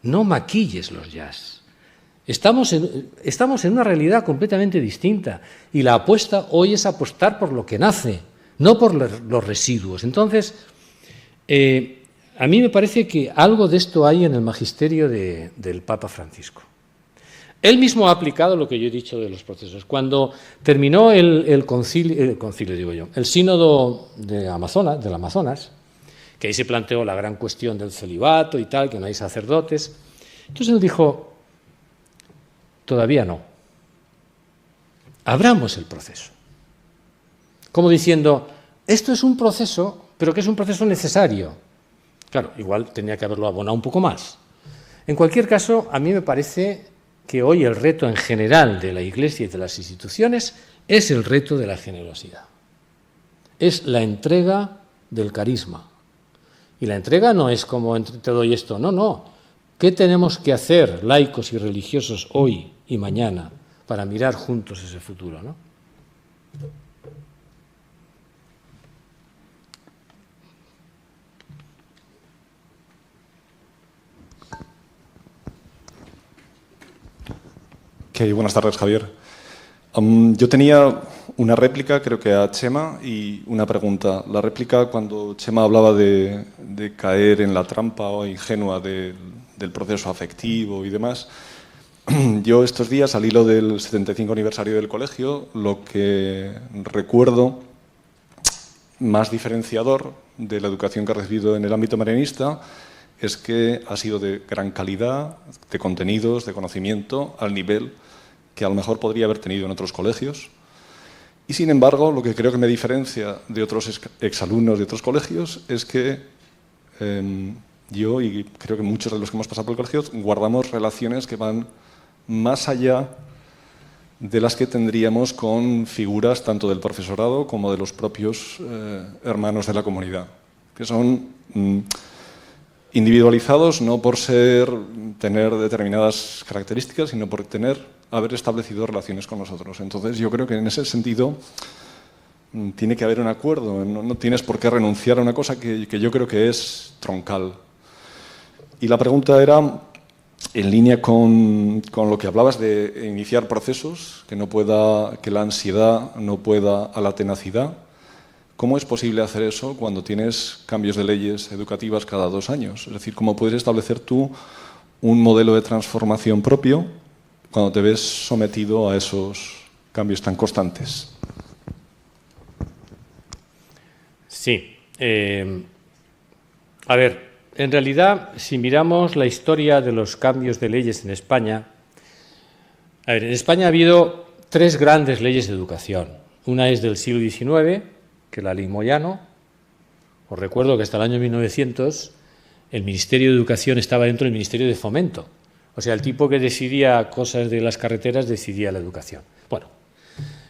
no maquilles los jazz. Estamos en una realidad completamente distinta y la apuesta hoy es apostar por lo que nace, no por los residuos. Entonces, a mí me parece que algo de esto hay en el magisterio del Papa Francisco. Él mismo ha aplicado lo que yo he dicho de los procesos. Cuando terminó el sínodo del Amazonas, que ahí se planteó la gran cuestión del celibato y tal, que no hay sacerdotes, entonces él dijo, todavía no. Abramos el proceso. Como diciendo, esto es un proceso, pero que es un proceso necesario. Claro, igual tenía que haberlo abonado un poco más. En cualquier caso, a mí me parece que hoy el reto en general de la Iglesia y de las instituciones es el reto de la generosidad. Es la entrega del carisma. Y la entrega no es como te doy esto, no. ¿Qué tenemos que hacer, laicos y religiosos, hoy y mañana, para mirar juntos ese futuro, ¿no? Buenas tardes, Javier. Yo tenía una réplica, creo que a Chema, y una pregunta. La réplica, cuando Chema hablaba de caer en la trampa o ingenua del proceso afectivo y demás, yo estos días, al hilo del 75 aniversario del colegio, lo que recuerdo más diferenciador de la educación que he recibido en el ámbito marianista es que ha sido de gran calidad, de contenidos, de conocimiento, al nivel que a lo mejor podría haber tenido en otros colegios. Y sin embargo, lo que creo que me diferencia de otros exalumnos de otros colegios es que yo, y creo que muchos de los que hemos pasado por el colegio, guardamos relaciones que van más allá de las que tendríamos con figuras tanto del profesorado como de los propios hermanos de la comunidad, que son individualizados no por tener determinadas características, sino por haber establecido relaciones con nosotros. Entonces, yo creo que en ese sentido tiene que haber un acuerdo. No tienes por qué renunciar a una cosa que yo creo que es troncal. Y la pregunta era, en línea con lo que hablabas de iniciar procesos, que la ansiedad no pueda a la tenacidad. ¿Cómo es posible hacer eso cuando tienes cambios de leyes educativas cada 2 años? Es decir, ¿cómo puedes establecer tú un modelo de transformación propio cuando te ves sometido a esos cambios tan constantes? Sí. A ver, en realidad, si miramos la historia de los cambios de leyes en España, en España ha habido 3 grandes leyes de educación. Una es del siglo XIX, que es la Ley Moyano. Os recuerdo que hasta el año 1900 el Ministerio de Educación estaba dentro del Ministerio de Fomento. O sea, el tipo que decidía cosas de las carreteras decidía la educación. Bueno,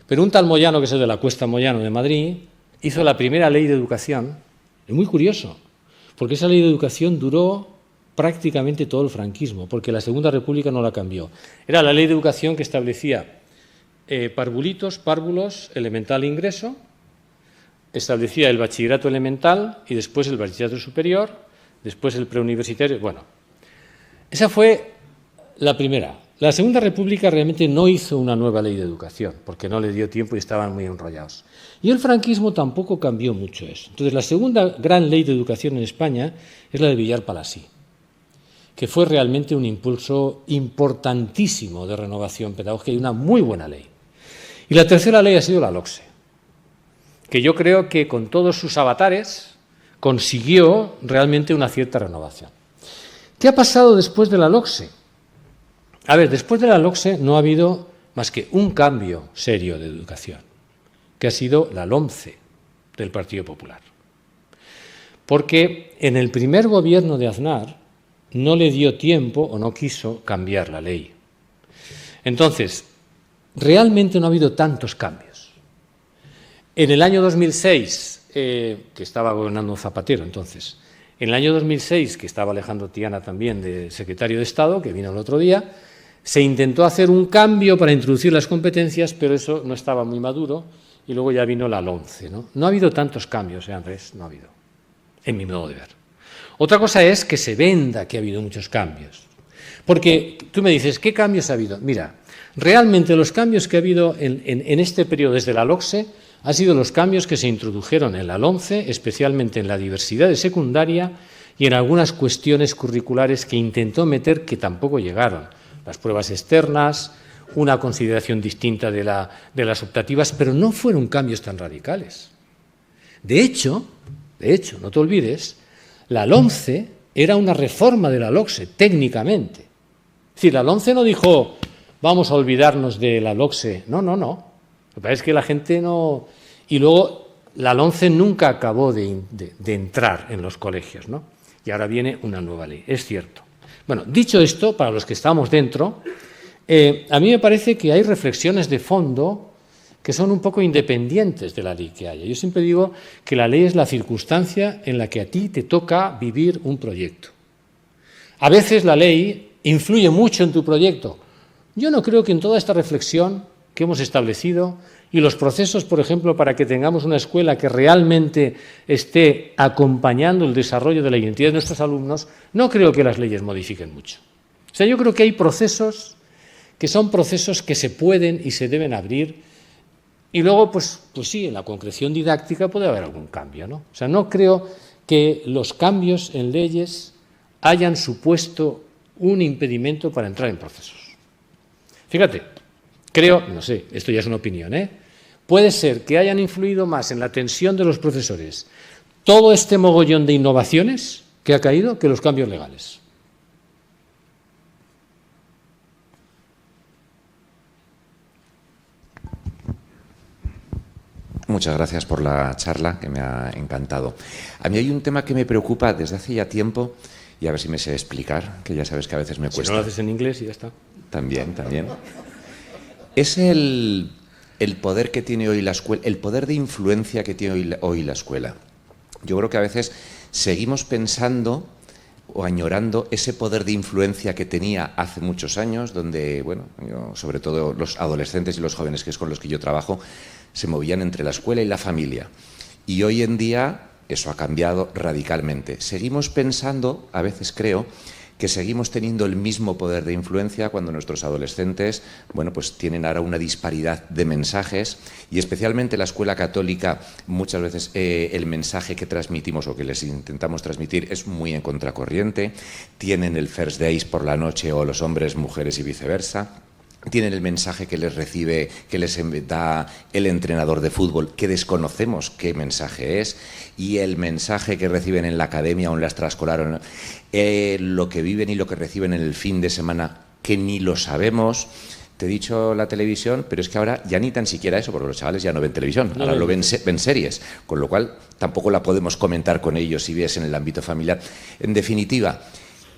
pero un tal Moyano, que es el de la Cuesta Moyano de Madrid, hizo la primera ley de educación. Es muy curioso, porque esa ley de educación duró prácticamente todo el franquismo, porque la Segunda República no la cambió. Era la ley de educación que establecía párvulos, elemental e ingreso, establecía el bachillerato elemental y después el bachillerato superior, después el preuniversitario. Bueno, esa fue la primera. La Segunda República realmente no hizo una nueva ley de educación, porque no le dio tiempo y estaban muy enrollados. Y el franquismo tampoco cambió mucho eso. Entonces, la segunda gran ley de educación en España es la de Villar-Palasí, que fue realmente un impulso importantísimo de renovación pedagógica y una muy buena ley. Y la tercera ley ha sido la LOCSE, que yo creo que con todos sus avatares consiguió realmente una cierta renovación. ¿Qué ha pasado después de la LOCSE? A ver, después de la LOCSE no ha habido más que un cambio serio de educación, que ha sido la LOMCE del Partido Popular. Porque en el primer gobierno de Aznar no le dio tiempo o no quiso cambiar la ley. Entonces, realmente no ha habido tantos cambios. En el año 2006, que estaba gobernando Zapatero entonces, en el año 2006, que estaba Alejandro Tiana también de secretario de Estado, que vino el otro día, se intentó hacer un cambio para introducir las competencias, pero eso no estaba muy maduro, y luego ya vino la LOMCE, ¿no? No ha habido tantos cambios, Andrés, no ha habido, en mi modo de ver. Otra cosa es que se venda que ha habido muchos cambios. Porque tú me dices, ¿qué cambios ha habido? Mira, realmente los cambios que ha habido en este periodo desde la LOCSE han sido los cambios que se introdujeron en la LOMCE, especialmente en la diversidad de secundaria y en algunas cuestiones curriculares que intentó meter que tampoco llegaron. Las pruebas externas, una consideración distinta de las optativas, pero no fueron cambios tan radicales. De hecho, no te olvides, la LOMCE era una reforma de la LOCSE, técnicamente. Es decir, la LOMCE no dijo, vamos a olvidarnos de la LOCSE. No. Lo que pasa es que la gente no... Y luego, la LOMCE nunca acabó de entrar en los colegios, ¿no? Y ahora viene una nueva ley, es cierto. Bueno, dicho esto, para los que estamos dentro, a mí me parece que hay reflexiones de fondo que son un poco independientes de la ley que haya. Yo siempre digo que la ley es la circunstancia en la que a ti te toca vivir un proyecto. A veces la ley influye mucho en tu proyecto. Yo no creo que en toda esta reflexión que hemos establecido y los procesos, por ejemplo, para que tengamos una escuela que realmente esté acompañando el desarrollo de la identidad de nuestros alumnos, no creo que las leyes modifiquen mucho. O sea, yo creo que hay procesos que son procesos que se pueden y se deben abrir y luego, pues sí, en la concreción didáctica puede haber algún cambio, ¿no? O sea, no creo que los cambios en leyes hayan supuesto un impedimento para entrar en procesos. Fíjate, creo, no sé, esto ya es una opinión, puede ser que hayan influido más en la tensión de los profesores todo este mogollón de innovaciones que ha caído que los cambios legales. Muchas gracias por la charla, que me ha encantado. A mí hay un tema que me preocupa desde hace ya tiempo, y a ver si me sé explicar, que ya sabes que a veces me cuesta. Si no lo haces en inglés y ya está. También. Es el poder que tiene hoy la escuela, el poder de influencia que tiene hoy la escuela. Yo creo que a veces seguimos pensando o añorando ese poder de influencia que tenía hace muchos años, donde, bueno, sobre todo los adolescentes y los jóvenes, que es con los que yo trabajo, se movían entre la escuela y la familia. Y hoy en día eso ha cambiado radicalmente. Seguimos pensando, a veces creo, que seguimos teniendo el mismo poder de influencia cuando nuestros adolescentes, bueno, pues tienen ahora una disparidad de mensajes y especialmente la escuela católica, muchas veces el mensaje que transmitimos o que les intentamos transmitir es muy en contracorriente. Tienen el First Days por la noche o los hombres, mujeres y viceversa. Tienen el mensaje que les recibe, que les da el entrenador de fútbol, que desconocemos qué mensaje es, y el mensaje que reciben en la academia o en la extraescolar, lo que viven y lo que reciben en el fin de semana, que ni lo sabemos. Te he dicho la televisión, pero es que ahora ya ni tan siquiera eso, porque los chavales ya no ven televisión, ahora lo ven series, con lo cual tampoco la podemos comentar con ellos si ves en el ámbito familiar. En definitiva,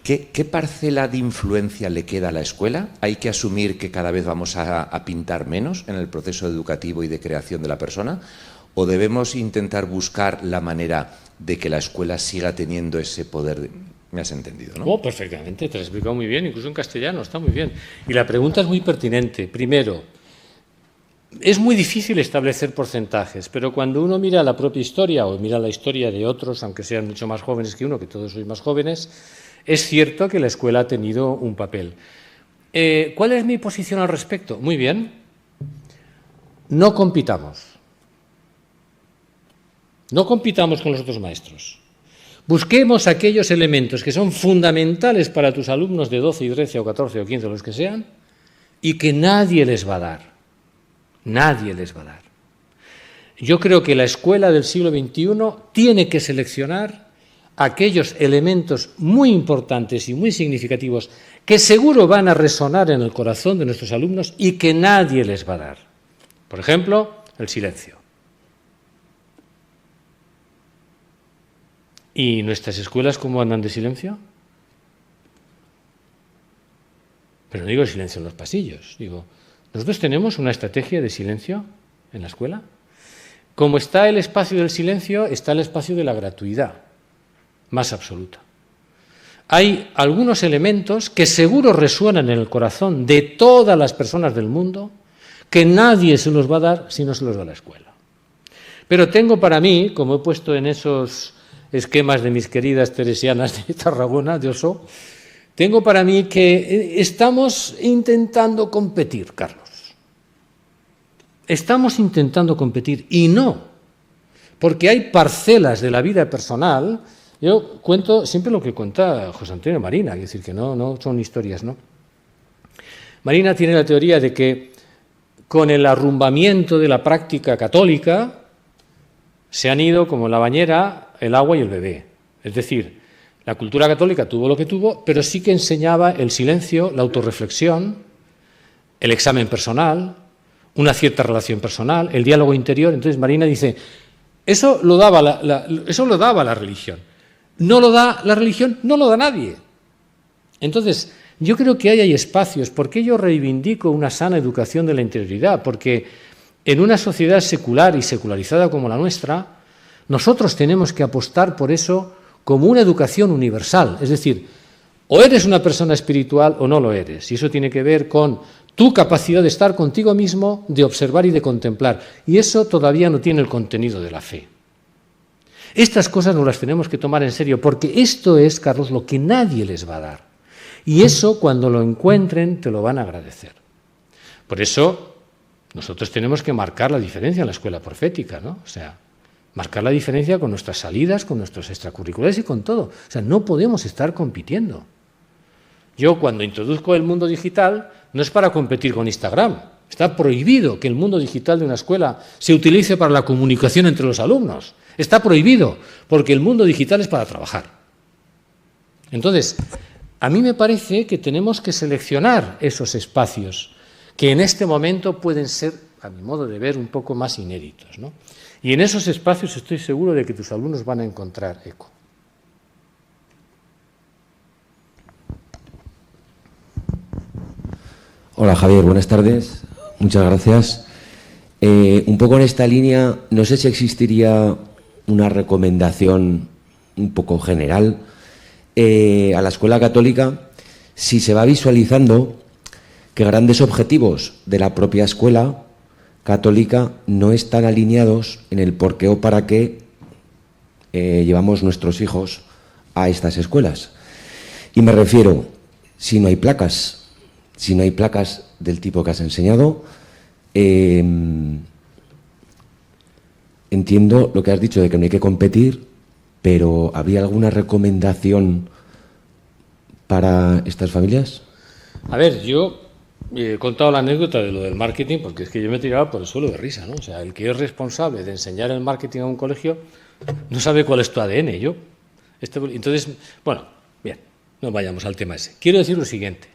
¿qué parcela de influencia le queda a la escuela? ¿Hay que asumir que cada vez vamos a pintar menos en el proceso educativo y de creación de la persona? ¿O debemos intentar buscar la manera de que la escuela siga teniendo ese poder? ¿Me has entendido, no? Oh, perfectamente, te lo he explicado muy bien, incluso en castellano, está muy bien. Y la pregunta es muy pertinente. Primero, es muy difícil establecer porcentajes, pero cuando uno mira la propia historia o mira la historia de otros, aunque sean mucho más jóvenes que uno, que todos sois más jóvenes, es cierto que la escuela ha tenido un papel. ¿Cuál es mi posición al respecto? Muy bien. No compitamos. No compitamos con los otros maestros. Busquemos aquellos elementos que son fundamentales para tus alumnos de 12 y 13 o 14 o 15, los que sean, y que nadie les va a dar. Nadie les va a dar. Yo creo que la escuela del siglo XXI tiene que seleccionar aquellos elementos muy importantes y muy significativos que seguro van a resonar en el corazón de nuestros alumnos y que nadie les va a dar. Por ejemplo, el silencio. ¿Y nuestras escuelas cómo andan de silencio? Pero no digo silencio en los pasillos, digo, ¿nosotros tenemos una estrategia de silencio en la escuela? como está el espacio del silencio, está el espacio de la gratuidad, más absoluta. Hay algunos elementos que seguro resuenan en el corazón de todas las personas del mundo, que nadie se los va a dar si no se los da la escuela. Pero tengo para mí, como he puesto en esos esquemas de mis queridas teresianas de Tarragona, de Oso, tengo para mí que estamos intentando competir, Carlos. Estamos intentando competir y no, porque hay parcelas de la vida personal. Yo cuento siempre lo que cuenta José Antonio Marina, es decir, que no son historias, ¿no? Marina tiene la teoría de que con el arrumbamiento de la práctica católica se han ido como en la bañera el agua y el bebé. Es decir, la cultura católica tuvo lo que tuvo, pero sí que enseñaba el silencio, la autorreflexión, el examen personal, una cierta relación personal, el diálogo interior. Entonces Marina dice, eso lo daba la religión. No lo da la religión, no lo da nadie. Entonces, yo creo que hay espacios. ¿Por qué yo reivindico una sana educación de la interioridad? Porque en una sociedad secular y secularizada como la nuestra, nosotros tenemos que apostar por eso como una educación universal. Es decir, o eres una persona espiritual o no lo eres. Y eso tiene que ver con tu capacidad de estar contigo mismo, de observar y de contemplar. Y eso todavía no tiene el contenido de la fe. Estas cosas nos las tenemos que tomar en serio, porque esto es, Carlos, lo que nadie les va a dar. Y eso, cuando lo encuentren, te lo van a agradecer. Por eso, nosotros tenemos que marcar la diferencia en la escuela profética, ¿no? O sea, marcar la diferencia con nuestras salidas, con nuestros extracurriculares y con todo. O sea, no podemos estar compitiendo. Yo, cuando introduzco el mundo digital, no es para competir con Instagram. Está prohibido que el mundo digital de una escuela se utilice para la comunicación entre los alumnos. Está prohibido, porque el mundo digital es para trabajar. Entonces, a mí me parece que tenemos que seleccionar esos espacios que en este momento pueden ser, a mi modo de ver, un poco más inéditos, ¿no? Y en esos espacios estoy seguro de que tus alumnos van a encontrar eco. Hola Javier, buenas tardes. Muchas gracias. Un poco en esta línea, no sé si existiría una recomendación un poco general a la escuela católica, si se va visualizando que grandes objetivos de la propia escuela católica no están alineados en el por qué o para qué llevamos nuestros hijos a estas escuelas. Y me refiero, si no hay placas del tipo que has enseñado, entiendo lo que has dicho de que no hay que competir, pero ¿habría alguna recomendación para estas familias? A ver, yo he contado la anécdota de lo del marketing porque es que yo me tiraba por el suelo de risa, ¿no? O sea, el que es responsable de enseñar el marketing a un colegio no sabe cuál es tu ADN. Entonces, bueno, bien, no vayamos al tema ese. Quiero decir lo siguiente.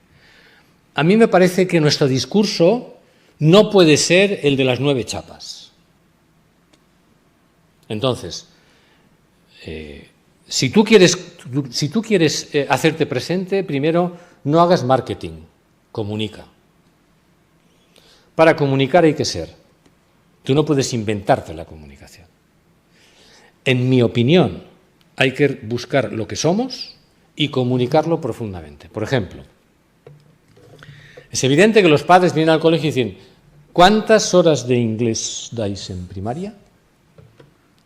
A mí me parece que nuestro discurso no puede ser el de las 9 chapas. Entonces, si tú quieres hacerte presente, primero no hagas marketing, comunica. Para comunicar hay que ser. Tú no puedes inventarte la comunicación. En mi opinión, hay que buscar lo que somos y comunicarlo profundamente. Por ejemplo, es evidente que los padres vienen al colegio y dicen, ¿cuántas horas de inglés dais en primaria?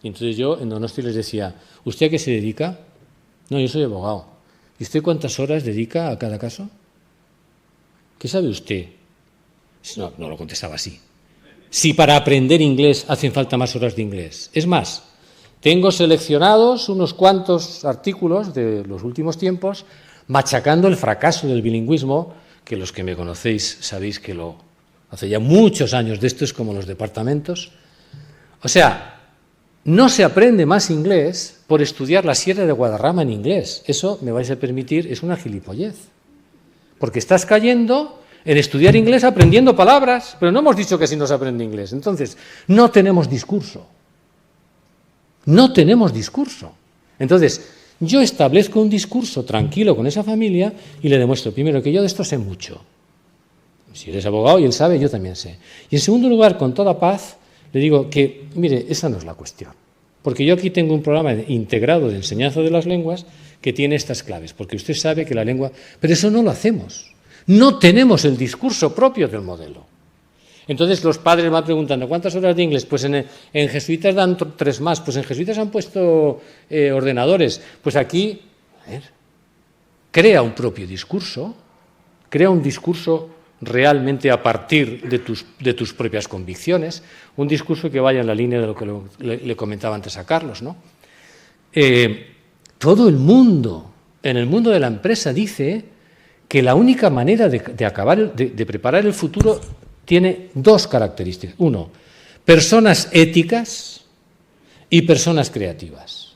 Y entonces yo en Donosti les decía, ¿usted a qué se dedica? No, yo soy abogado. ¿Y usted cuántas horas dedica a cada caso? ¿Qué sabe usted? No lo contestaba así. Si para aprender inglés hacen falta más horas de inglés. Es más, tengo seleccionados unos cuantos artículos de los últimos tiempos machacando el fracaso del bilingüismo, que los que me conocéis sabéis que hace ya muchos años de esto es como los departamentos. O sea, no se aprende más inglés por estudiar la Sierra de Guadarrama en inglés. Eso, me vais a permitir, es una gilipollez. Porque estás cayendo en estudiar inglés aprendiendo palabras, pero no hemos dicho que así no se aprende inglés. Entonces, no tenemos discurso. No tenemos discurso. Entonces, yo establezco un discurso tranquilo con esa familia y le demuestro, primero, que yo de esto sé mucho. Si eres abogado y él sabe, yo también sé. Y en segundo lugar, con toda paz, le digo que, mire, esa no es la cuestión. Porque yo aquí tengo un programa integrado de enseñanza de las lenguas que tiene estas claves, porque usted sabe que la lengua... Pero eso no lo hacemos. No tenemos el discurso propio del modelo. Entonces los padres van preguntando, ¿cuántas horas de inglés? Pues en jesuitas dan 3 más, pues en jesuitas han puesto ordenadores. Pues aquí, a ver, crea un propio discurso, crea un discurso realmente a partir de tus propias convicciones, un discurso que vaya en la línea de lo que le comentaba antes a Carlos, ¿no? Todo el mundo, en el mundo de la empresa, dice que la única manera de preparar el futuro tiene 2 características. 1, personas éticas y personas creativas.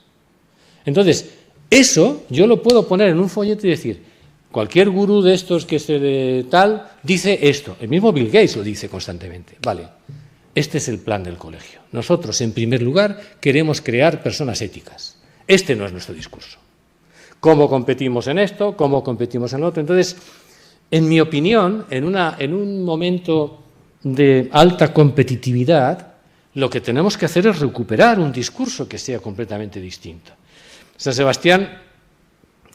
Entonces, eso yo lo puedo poner en un folleto y decir, cualquier gurú de estos que se de tal dice esto. El mismo Bill Gates lo dice constantemente. Vale, este es el plan del colegio. Nosotros, en primer lugar, queremos crear personas éticas. Este no es nuestro discurso. ¿Cómo competimos en esto? ¿Cómo competimos en lo otro? Entonces, en mi opinión, en un momento de alta competitividad, lo que tenemos que hacer es recuperar un discurso que sea completamente distinto. San Sebastián,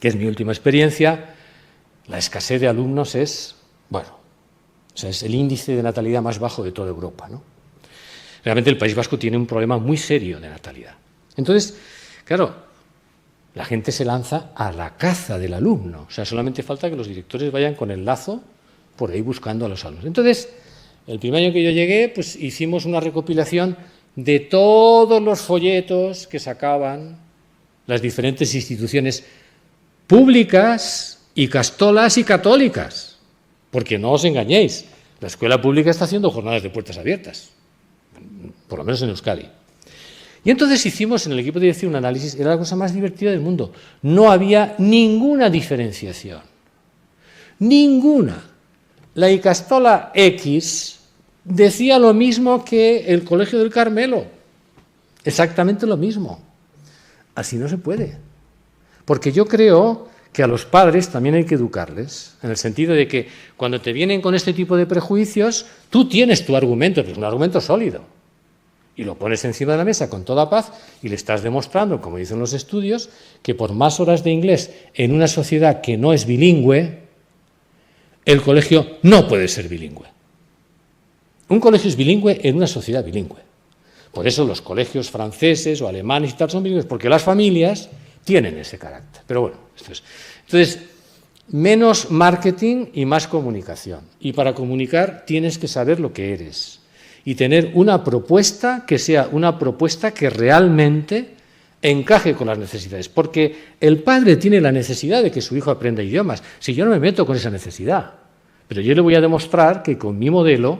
que es mi última experiencia, la escasez de alumnos es, bueno, o sea, es el índice de natalidad más bajo de toda Europa, ¿no? Realmente el País Vasco tiene un problema muy serio de natalidad. Entonces, claro, la gente se lanza a la caza del alumno. O sea, solamente falta que los directores vayan con el lazo por ahí buscando a los alumnos. Entonces, el primer año que yo llegué, pues hicimos una recopilación de todos los folletos que sacaban las diferentes instituciones públicas y castolas y católicas. Porque no os engañéis, la escuela pública está haciendo jornadas de puertas abiertas, por lo menos en Euskadi. Y entonces hicimos en el equipo de dirección un análisis, era la cosa más divertida del mundo. No había ninguna diferenciación. Ninguna. La Icastola X decía lo mismo que el Colegio del Carmelo. Exactamente lo mismo. Así no se puede. Porque yo creo que a los padres también hay que educarles, en el sentido de que cuando te vienen con este tipo de prejuicios, tú tienes tu argumento, pero es un argumento sólido. Y lo pones encima de la mesa con toda paz y le estás demostrando, como dicen los estudios, que por más horas de inglés en una sociedad que no es bilingüe, el colegio no puede ser bilingüe. Un colegio es bilingüe en una sociedad bilingüe. Por eso los colegios franceses o alemanes y tal son bilingües, porque las familias tienen ese carácter. Pero bueno, esto es. Entonces, menos marketing y más comunicación. Y para comunicar tienes que saber lo que eres y tener una propuesta que sea una propuesta que realmente encaje con las necesidades. Porque el padre tiene la necesidad de que su hijo aprenda idiomas. Si yo no me meto con esa necesidad, pero yo le voy a demostrar que con mi modelo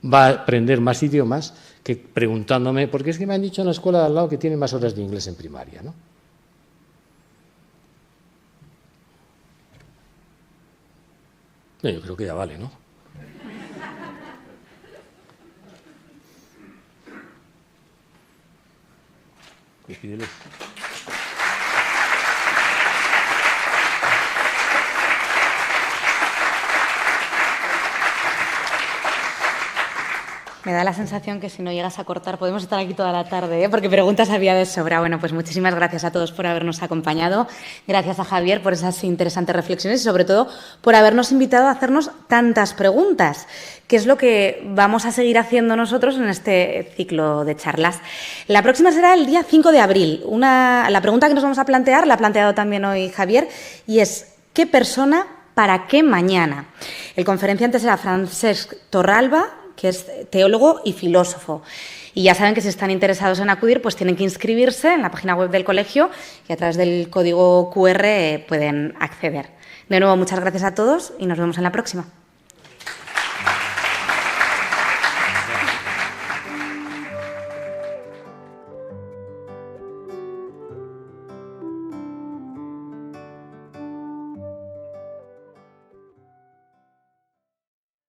va a aprender más idiomas que preguntándome, porque es que me han dicho en la escuela de al lado que tiene más horas de inglés en primaria, ¿no? Yo creo que ya vale, ¿no? Despídele. Me da la sensación que si no llegas a cortar podemos estar aquí toda la tarde, ¿eh? Porque preguntas había de sobra. Bueno, pues muchísimas gracias a todos por habernos acompañado. Gracias a Javier por esas interesantes reflexiones y sobre todo por habernos invitado a hacernos tantas preguntas, que es lo que vamos a seguir haciendo nosotros en este ciclo de charlas. La próxima será el día 5 de abril. La pregunta que nos vamos a plantear la ha planteado también hoy Javier y es ¿qué persona para qué mañana? El conferenciante será Francesc Torralba, que es teólogo y filósofo. Y ya saben que si están interesados en acudir, pues tienen que inscribirse en la página web del colegio y a través del código QR pueden acceder. De nuevo, muchas gracias a todos y nos vemos en la próxima.